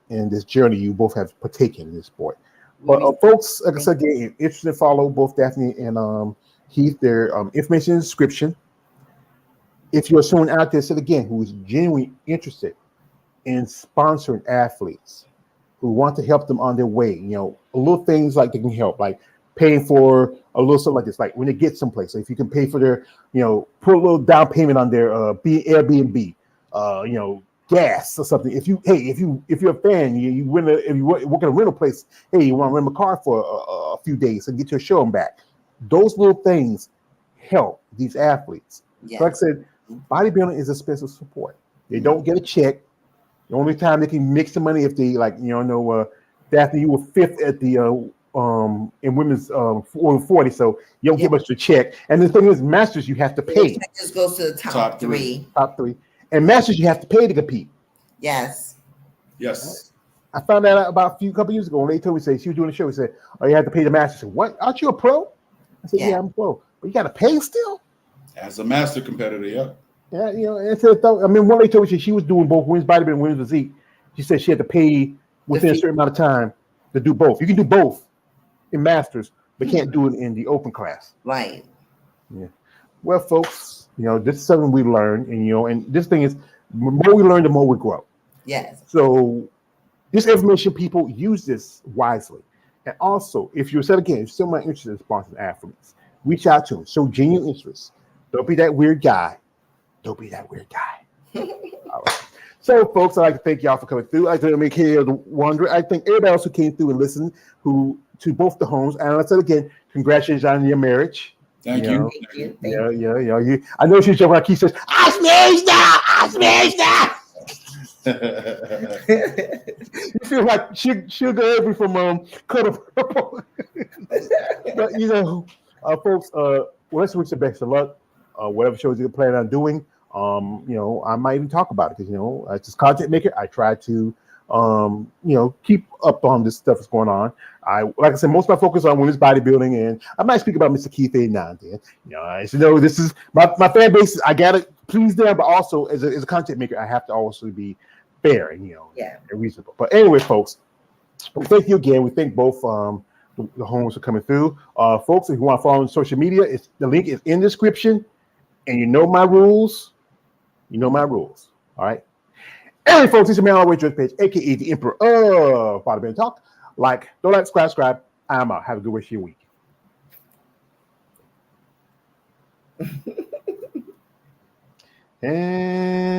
in this journey you both have partaken in this sport. But folks, like I said, get interested in follow both Daphney and Keith. Their information in the description. If you're someone out there, said again, who is genuinely interested in sponsoring athletes who want to help them on their way. Little things like they can help, like paying for a little something like this, like when they get someplace. So if you can pay for their, put a little down payment on their Airbnb, gas or something. If you're a fan, if you work at a rental place, hey, you want to rent a car for a few days and get your show back. Those little things help these athletes. Yes. So like I said, bodybuilding is expensive sport. They don't get a check. The only time they can mix the money if they Daphney, you were fifth at the in women's 40, so you don't get much to check. And the thing is, masters you have to pay. Just goes to the top three. Top three. And masters you have to pay to compete. Yes. Yes. I found that out about a couple years ago when they told me, say she was doing a show. He said, "Oh, you have to pay the masters." I said, "What? Aren't you a pro?" I said, "Yeah, I'm a pro, but you got to pay still." As a master competitor, yeah. Yeah, one lady told me she was doing both women's bodybuilding and women's physique. She said she had to pay within a certain amount of time to do both. You can do both in masters, but can't do it in the open class. Right. Yeah. Well, folks, this is something we learned, and this thing is, the more we learn, the more we grow. Yes. So this information, people, use this wisely. And also, if you're still interested in sponsoring athletes, reach out to them. Show genuine interest. Don't be that weird guy. Don't be that weird guy. All right. So, folks, I'd like to thank y'all for coming through. I'd like to make here the wonder. I thank everybody else who came through and listened to both the Holmes. And I said again, congratulations on your marriage. Thank you. Thank you. Yeah. I know she's jumping. She says, "I smashed now." You feel like Sugar Avery from Color Purple. But folks, let's wish the best of luck. Whatever shows you plan on doing, I might even talk about it because as a content maker, I try to keep up on this stuff that's going on. Like I said, most of my focus on women's bodybuilding, and I might speak about Mr. Keith A now and then. I said, no, this is my fan base. I gotta please them, but also as a content maker, I have to also be fair and and reasonable. But anyway, folks, thank you again. We thank both the Holmes for coming through. Folks, if you want to follow on social media, the link is in the description. And you know my rules. All right. Anyway, folks, this is man always George Page, aka the Emperor of Bodybuilding Talk. Don't like, subscribe. I'm out. Have a good rest of your week. And